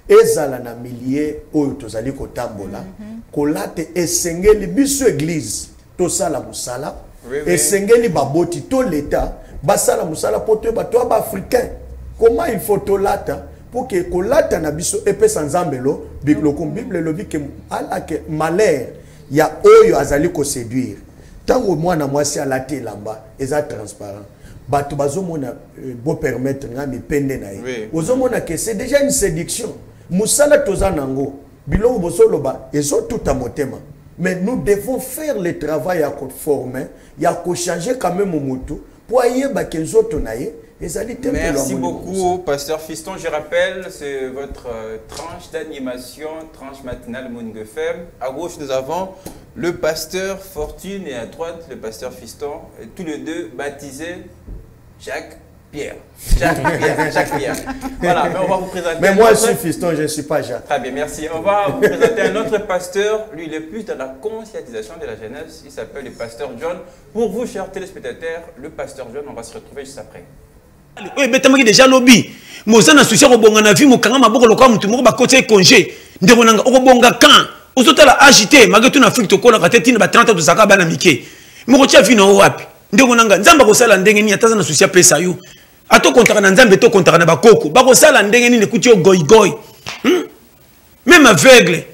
ezala na milliers oyo tozali kotambola kolate esengeli biso église tosala musala esengeli baboti to l'état basala musala poto bato ba africain comment il faut tolata pour que kolata na biso epesa nzambelo bibloko bible lobi ke ala ke malheur ya oyo azali ko séduire tango mwana mwasi alate lamba eza transparent bato bazomona bo permettre ngami pende na ye ozomona que c'est déjà une séduction musala tozanango biloko bosoloba ezo tout à motema. Mais nous devons faire le travail à former, à changer quand même au moto pour aller Merci beaucoup, Pasteur Fiston. Je rappelle, c'est votre tranche d'animation, tranche matinale Moungue FM. À gauche, nous avons le pasteur Fortune et à droite, le pasteur Fiston. Et tous les deux baptisés Jacques Pierre. Jacques Pierre. Voilà, mais on va vous présenter. Mais moi, je suis Fiston, je ne suis pas Jacques. Très bien, merci. On va vous présenter un autre pasteur. Lui, il est plus dans la conscientisation de la jeunesse. Il s'appelle le pasteur John. Pour vous, chers téléspectateurs, le pasteur John, on va se retrouver juste après. Oui, mais déjà lobby. Moi, ça n'a souci au bon avis, mon canard m'a beaucoup le corps, tout le monde va côté congé. De mon au bon quand. Aux autres, la agité, malgré tout, l'Afrique, tu connais la tête, il va 30 ans de Saka Banamike. Mon retient vino au rap. ndeko nanga nzamba ko sala ndenge ni ataza na souci pesa yo ato kontaka na nzambe to kontaka na bakoko bako sala ndenge ni nekuti yo goy goy même aveugle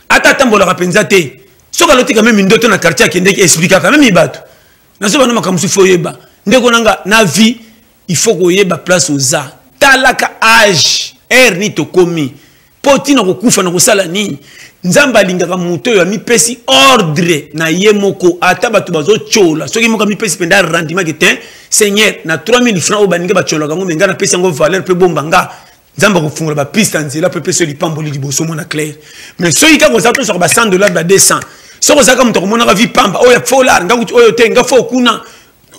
ata tambola kapenza te soka lotika même ndoto na quartier akendeki expliquer quand même ibatu na so bana makamusu fo yeba ndeko nanga na vie il faut ko yeba place oza talaka âge ni to komi poti na kokufa na kosala nini nzamba lingaka muto yo mipesi ordre na ye moko ata batu bazo chola soki moko mipesi penda rendement que Seigneur na 3000 francs o baninga ba chola kango menga na pesi ngo valeur pe bombanga nzamba ko fungula ba piste nzela pe pesi lipamboli liboso mona clair mais soki ka ko zato sur ba 100 $ ba 200 soko zaka muto ko mona ka vi pamba oya fola ngakuti oyo te nga fo kuna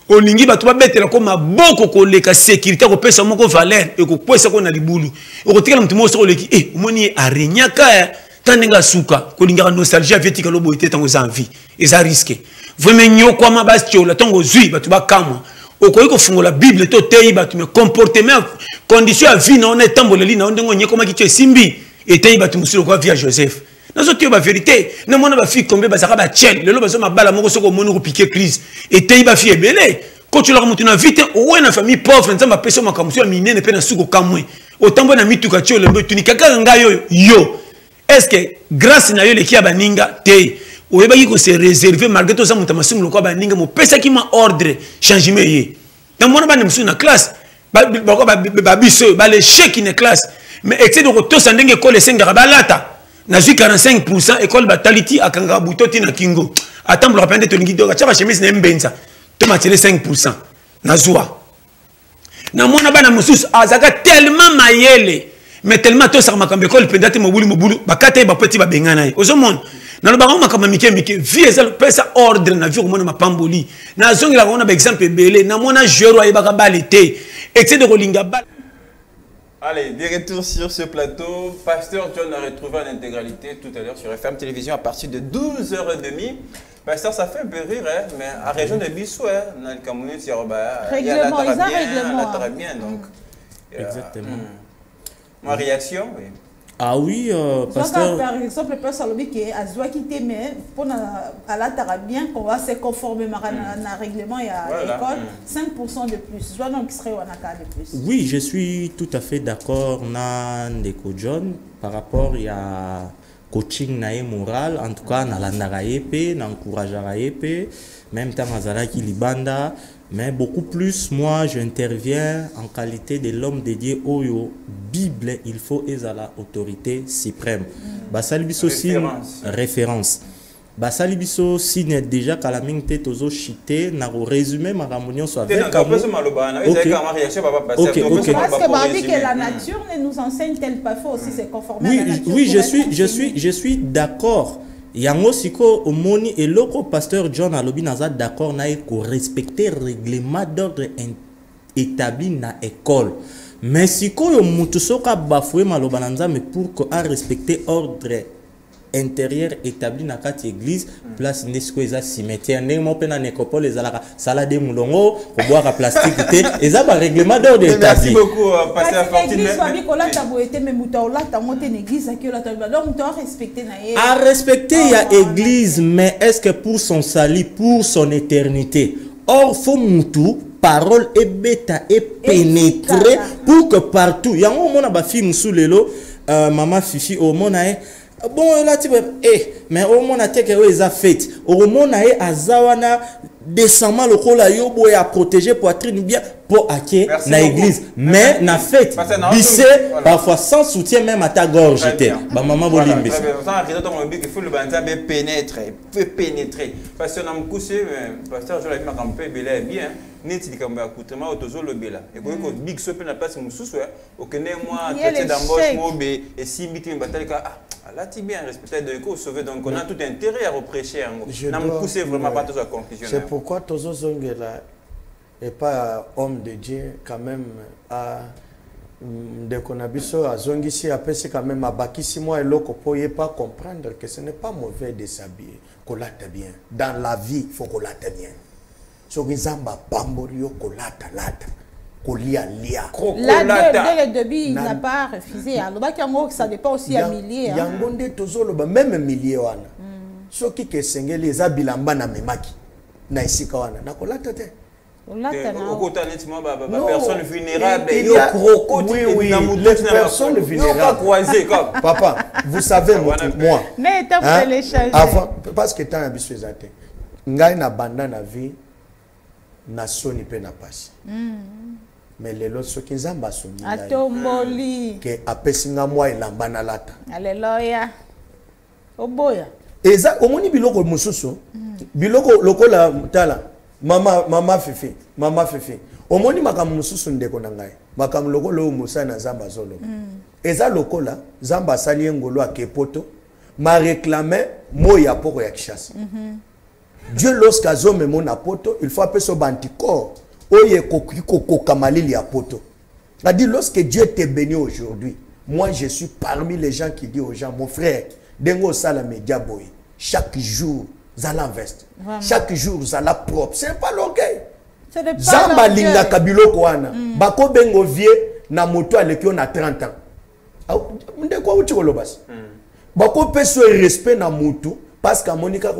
olingi batu babetela ko maboko ko leka sécurité ko pesa moko valeur e ko kwesa ko na libulu o ko tikala mutu mo so leki omoni arenyaka tanenga suka ko linga nostalgie aviatika lobo ite tango za envie eza risque vraiment nyoko ma bastio la tango zui batu bakamwa o ko iko fungola bible to tei batu me comportement condition à vie na on est tamboleli na ndongo nyeko makitwe simbi et tei batu musilo ko via Joseph nazo tio ba vérité na mona ba fi combien ba saka ba chel lelo bazo mabala moko soko moni ko piquer crise et tei ba fi ebele ko tu la mutu na vite o na famille pauvre nzamba peso makamusu ya minene pe na suko kamwe o tambo na mituka tio lembe tunikaka ngayo yo est-ce que grâce na yo le kia baninga te o yeba ko se réserver malgré tout ça muta masimu lo ko baninga mo pesa ki ma ordre changement ye na mona ba nemsu na classe ba biso ba le chèque na classe mais excès de retour ça ndenge ko le senga ba lata na 45% école bataliti akanga butoti na kingo atambo la pende to lingi doka chaka chemise na mbenza to matele 5% na zwa na mona bana mususu azaka tellement mayele mais tellement to sa makambe école pendate mobulu bakate ba petit ba bengana ozomona na lo bango makamba mike vie eza pesa ordre na vie ko mona mapamboli na zongi la kona ba exemple belé na mona jero ayebaka balete excès de rolinga bal. Allez, des retours sur ce plateau. Pasteur John a retrouvé en intégralité tout à l'heure sur FM Télévision à partir de 12h30. Pasteur, ça fait un peu rire, hein, mais à la région de Bissou, dans le Cameroun, il y a règlement, ils ont règlement. Très bien, donc. Exactement. Ma réaction, oui. Ah oui, pasteur. Par exemple, le pasteur Lobi qui est à Zouakité, mais pour la bien qu'on va se conformer à règlement et à l'école, 5% de plus. Soit donc qui serait un cas de plus. Oui, je suis tout à fait d'accord avec John par rapport à coaching nae moral, en tout cas na landara épée, na encouragera épée, même temps azara qui libanda. Mais beaucoup plus, moi, j'interviens en qualité de l'homme dédié au Bible. Il faut la autorité suprême. Basalibiso signe référence. Basalibiso signe déjà qu'à la mine tête aux chité n'a résumé ma ramonion soit avec. Parce que la nature ne nous enseigne tel pas faut aussi se conformer à la nature. Oui, je suis d'accord. Yango siko omoni et loko pasteur John alobi naza d'accord na ko respecter règlement d'ordre établi na école. Mais siko yo mutu soka bafoué maloba na nzambe pour que a respecter ordre intérieur établi na kati église place nesiko eza cimetière ndenge mo pe na nécropole ezalaka sala de mulongo ko boire plastique te eza ba règlement d'ordre établi. Merci beaucoup pasteur Fortune. L'église va ko la taboete mais muta o la ta monte l'église qui la taboete donc muta respecter na ye. À respecter ya église mais est-ce que pour son salut pour son éternité or faut mutu parole et bêta et pénétrer pour que partout yango mona ba film sous lelo maman Fifi au mona bon là tu mais au moins na teke eza fait au moins na azawana décemment le kola yobo ya protéger poitrine bien pour aké na église mais na fête bissé parfois sans soutien même à ta gorge était ba maman bolimbe ça il faut le banzabe pénétrer parce que na mkusé pasteur je l'ai ma campé belé bien neti likambo ya kutema otozo lobela et ko big sope na place mususu okene moi tete d'embauche mobe et si miti mbatalika là tu bien respecter de ko sauver donc on a tout intérêt à reprêcher na mkusé vraiment pas toute la conclusion. C'est pourquoi tozo zongela et pas homme de Dieu quand même à de konabiso a zongisi a pesi quand même a bakisi moi et loko poye pas comprendre que ce n'est pas mauvais de s'habiller kolata bien dans la vie il faut kolata bien so gizamba pamborio kolata lata kolia lia là dès le début il n'a pas refusé alors que ça dépend aussi à milliers yangonde tozolo ba même milliers wana soki ke sengeli eza bilamba na memaki na esika wana nakolata te. Personne vulnérable. Oui, les personnes vulnérables. Papa, vous savez, moi, avant, parce que tant que je suis ngai na banda na vie, na soni pe na pasi. Mais les lots qui nzamba soni. Atomboli. Que apesinga moi elamba na lata. Alléluia. Oboya. Eza omoni biloko mususu. Biloko lokola tala. Mama Fifi. Omoni makamu mususu ndeko na ngai. Makamu lokolo musa na zamba zolo. Eza lokola zamba sali ngolo akepoto. Ma réclamer moya poko ya Kishasa. Dieu lorsqu'à zome mon apoto, il faut appeler son anticorps. Oye koko kamalili apoto. A dit lorsque Dieu te bénit aujourd'hui, moi je suis parmi les gens qui disent aux gens, mon frère, dengo sala media boy, chaque jour zala veste. Chaque jour zala propre. C'est pas l'orgueil. Zamba linga kabilo koana. Bako bengo vie na moto aleki on a 30 ans. Ndeko uchi kolobas. Bako peso respect na mutu parce que Monica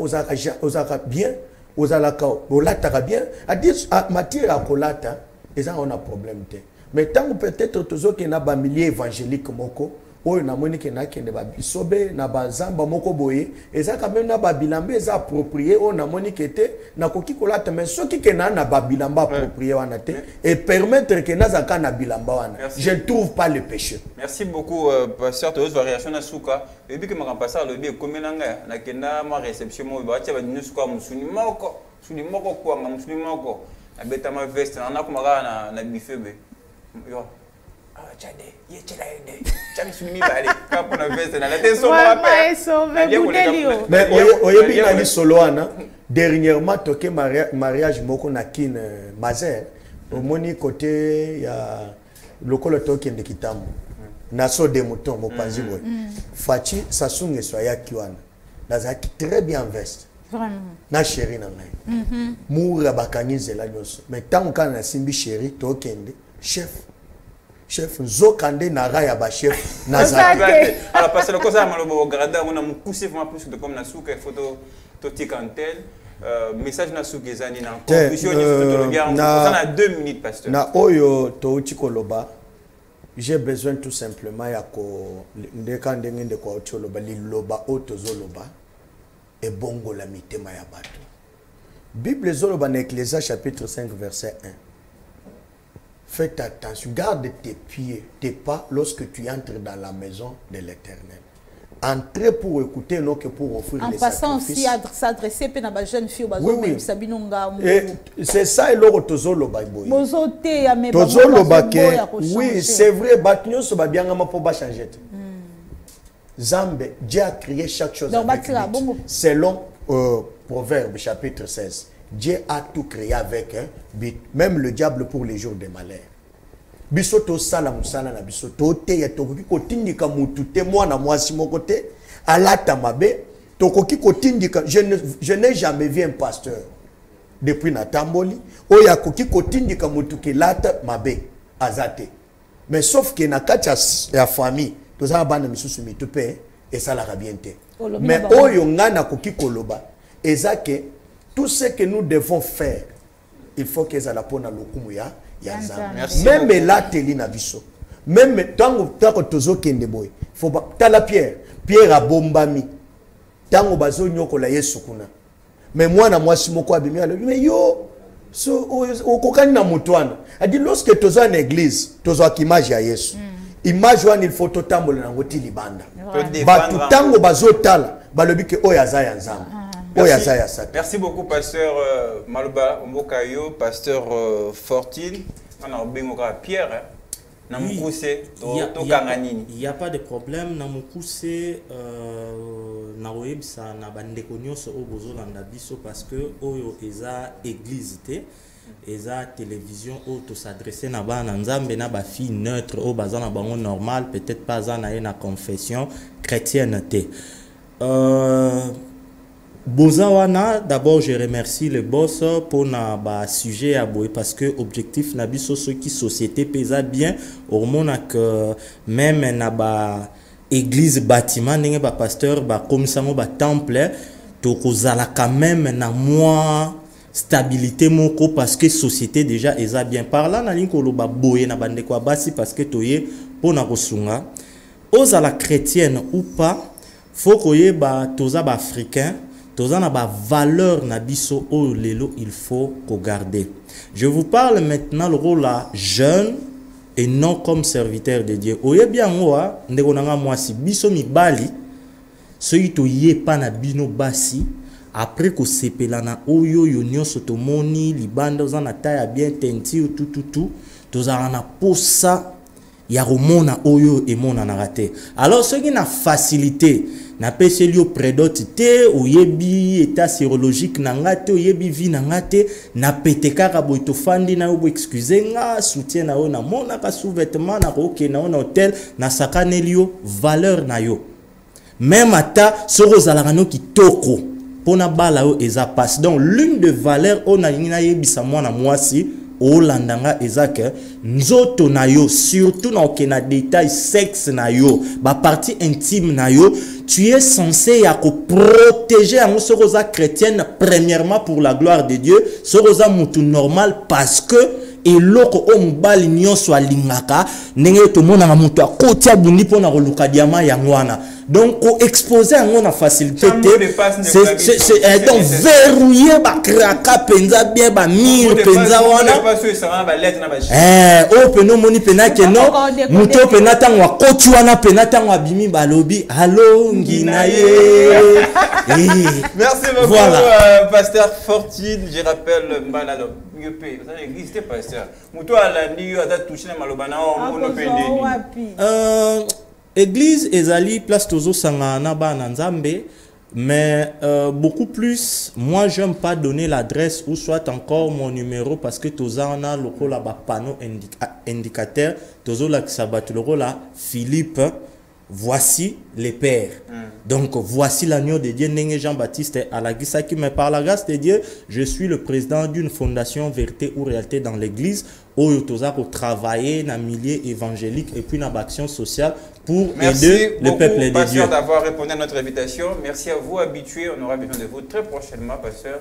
osaka bien, osalaka olataka bien. A dit matière à kolata, et ça on a problème te. Mais tant que peut-être toujours qu'il y a un milieu évangélique moko, oyo na Monica na kende ba bisobe na bazamba moko boye, et ça quand même na babilambe eza approprié o na Monica te na koki kolata mais ce qui kena na babilamba approprié wana te et permettre que na zaka na bilamba wana. Je ne trouve pas le péché. Merci beaucoup pasteur Théos variation na suka. Et puis que ma pasteur le bien comme nanga na kenda ma réception mo ba tia ba nusuka musuni moko kwa musuni moko. Abeta ma veste na kumaka na bifebe. Yo. Chade, ye chela ende. Chami sumi bale. Kapo na veste na la te so ma paix. Mais oyebi na li solo ana dernièrement toqué mariage moko na kin Mazer. Au moni côté ya lokolo toke de kitambo. Na so de mouton mo panzi boy. Fachi sasunge so ya kiwana. Nazaki très bien veste. Vraiment. Na chéri na ngai. Moura bakanyize la nyonso. Mais tant kana na simbi chéri tokende chef nzokande na raya ba chef nazaki. Alors parce que le cosa malobo grada on a mukuse vraiment plus de comme na souka photo totikantel message na souka ezani na conclusion ni photo le bien on a 2 minutes pasteur. Na oyo to chikoloba j'ai besoin tout simplement ya ko ndeka ndenge nde kwa choloba liloba otozoloba et bongo la mitema ya bato. Bible zoloba na Ecclésias chapitre 5 verset 1. Faites attention, garde tes pieds, tes pas lorsque tu entres dans la maison de l'Éternel. Entrer pour écouter, non que pour offrir les sacrifices. En passant aussi à s'adresser à la jeune fille, c'est ça et l'autre tozolo baboy. Oui, c'est vrai, batnyo so ba bien pour ba changer. Zambe, Dieu a créé chaque chose avec but. Selon Proverbe chapitre 16. Dieu a tout créé avec un but. Même le diable pour les jours de malheur. Bisoto sala musala na bisoto te ya tokoki kotindika mutu te mwana mwasi moko te alata mabe tokoki kotindika. Je n'ai jamais vu un pasteur depuis Natamboli oya koki kotindika mutu ke lata mabe azate. Mais sauf que na kati ya famille tozala bana misusu mitupe et ça la rabiente. Mais oyo ngana koki koloba ezake tout ce que nous devons faire, il faut que ça la pone à l'okumu ya Nzambe. Même là teli na biso. Même tango tozo kende boy. Faut pas tala Pierre a bombami. Tango bazo nyoko la Yesu kuna. Mais moi na mwasi moko abimi ale mais yo so okokani na mutwana. A dit lorsque tozo en église, tozo akimage ya Yesu. Image wana il faut totambola na ngoti libanda. Ba tango bazo tala balobi ke oyaza ya Nzambe. Merci beaucoup, pasteur Maloba Ombokayo, pasteur Fortine. On a Pierre. Il n'y a pas de problème. Namukuse Naoebsa na bandekonyos au Bozolanda biso parce que Oyo eza église te. Eza télévision où to s'adresser na ba nzambe na ba fille neutre au bazana bango normal peut-être pas na confession chrétienne te. Bozawana, d'abord je remercie le boss pour na sujet à boy parce que objectif na biso ce qui société pesa bien au moment que même na ba église bâtiment n'engue ba pasteur ba comme ça ba temple to kozala quand même na moi stabilité moko parce que société déjà eza bien par là na linko lo ba boye na bande kwa basi parce que toye pona kosunga oza la chrétienne ou pas faut koye ba toza ba africain toza na ba valeur na biso o lelo il faut ko garder. Je vous parle maintenant le rôle là jeune et non comme serviteur de Dieu. Oye bien moi ndeko nanga mwasi biso mibali soki toye pa na bino basi après ko sepela na oyo yo nyonso tomoni libanda oza na taille bien tenti tout toza na posa ya romona oyo emona na raté. Alors soki na facilité na pese lio prédote te oyebi état sérologique na ngate oyebi vie na ngate na peteka ka boito fandi na yo excuser nga soutien na yo na mona ka sous-vêtement na roke na on hôtel na sakane lio valeur na yo même ata soko zalaka no kitoko pona bala yo eza passe. Donc l'une de valeurs on a na yebisa mwana mwasi olandanga ezake nzoto na yo surtout na okena détail sexe na yo ba partie intime na yo tu es censé ya ko protéger en soroza chrétienne premièrement pour la gloire de Dieu soroza mutu normal parce que eloko o mobali nyonso alingaka ndenge tomona na mutu akoti abundi pona koluka diama ya ngwana. Donc ko exposer yango na facilité c'est donc verrouiller ba kraka penza bien ba mire penza wana o peno moni pena ke no muto pena tango akoti wana pena tango abimi balobi allo ngina ye. Merci beaucoup voilà. Pasteur Fortune, je rappelle Mbalalo mieux payé ça n'existe pas pasteur muto alandi yo ata toucher na malobana o no pendeni église ezali place tozo sangana ba na nzambe mais beaucoup plus moi j'aime pas donner l'adresse ou soit encore mon numéro parce que toza on a le rôle là ba panneau indicateur tozo la sabat le rôle là Philippe voici les pères. Donc voici l'agneau de Dieu Ndenge Jean-Baptiste Alagisa qui me par la grâce de Dieu je suis le président d'une fondation vérité ou réalité dans l'église où toza pour travailler dans milieu évangélique et puis dans l'action sociale pour aider le peuple de Dieu. Merci beaucoup d'avoir répondu à notre invitation. Merci à vous habitués, on aura besoin de vous très prochainement pasteur.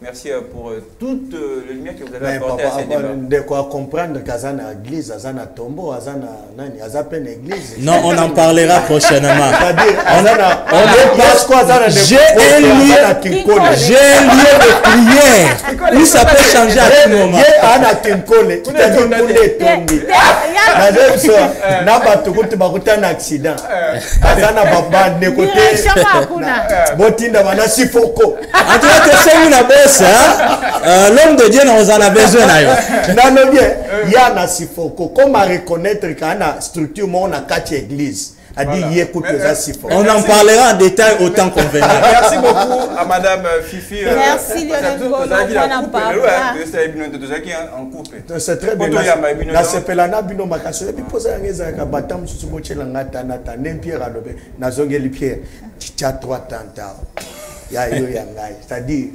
Merci pour toute la lumière que vous avez apportée à ces débats. De quoi comprendre qu'Azana église, Azana tombeau, Azana nani, Azapen église. Non, on en parlera prochainement. C'est-à-dire, Azana, j'ai un lieu de prière où ça peut changer à tout moment. Ana Tinkole, tu t'as dit poulet tombi. La même chose, Naba Tukuti Bakuta un accident. Azana Baba, de côté, Botinda Mana Sifoko. En tout cas, c'est une bosse. L'homme de Dieu nous en a besoin. Non, bien. Il y a un Sifoko. Comment reconnaître qu'il y a une structure, on a 4 églises. On en parlera en détail autant qu'on verra. Merci beaucoup à Madame Fifi. Merci Lionel. C'est très bien. La sepelana bino makaso. Et puis poser un ezaka batam susumoche la ngata nata nempierre alobe nazongeli pierre. Chicha 3 tanta. Ya yo ya ngai. C'est-à-dire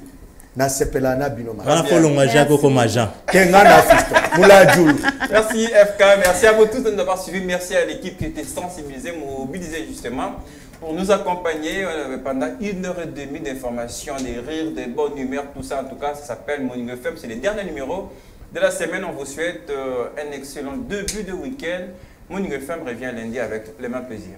na sepelana bino makaso. Merci FK, merci à vous tous de nous avoir suivis, merci à l'équipe qui était sensibilisée, mobilisée justement pour nous accompagner pendant 1h30 d'informations, des rires, des bonnes humeurs, tout ça en tout cas, ça s'appelle Morning FM, c'est les derniers numéros de la semaine. On vous souhaite un excellent début de week-end. Morning FM revient lundi avec le même plaisir.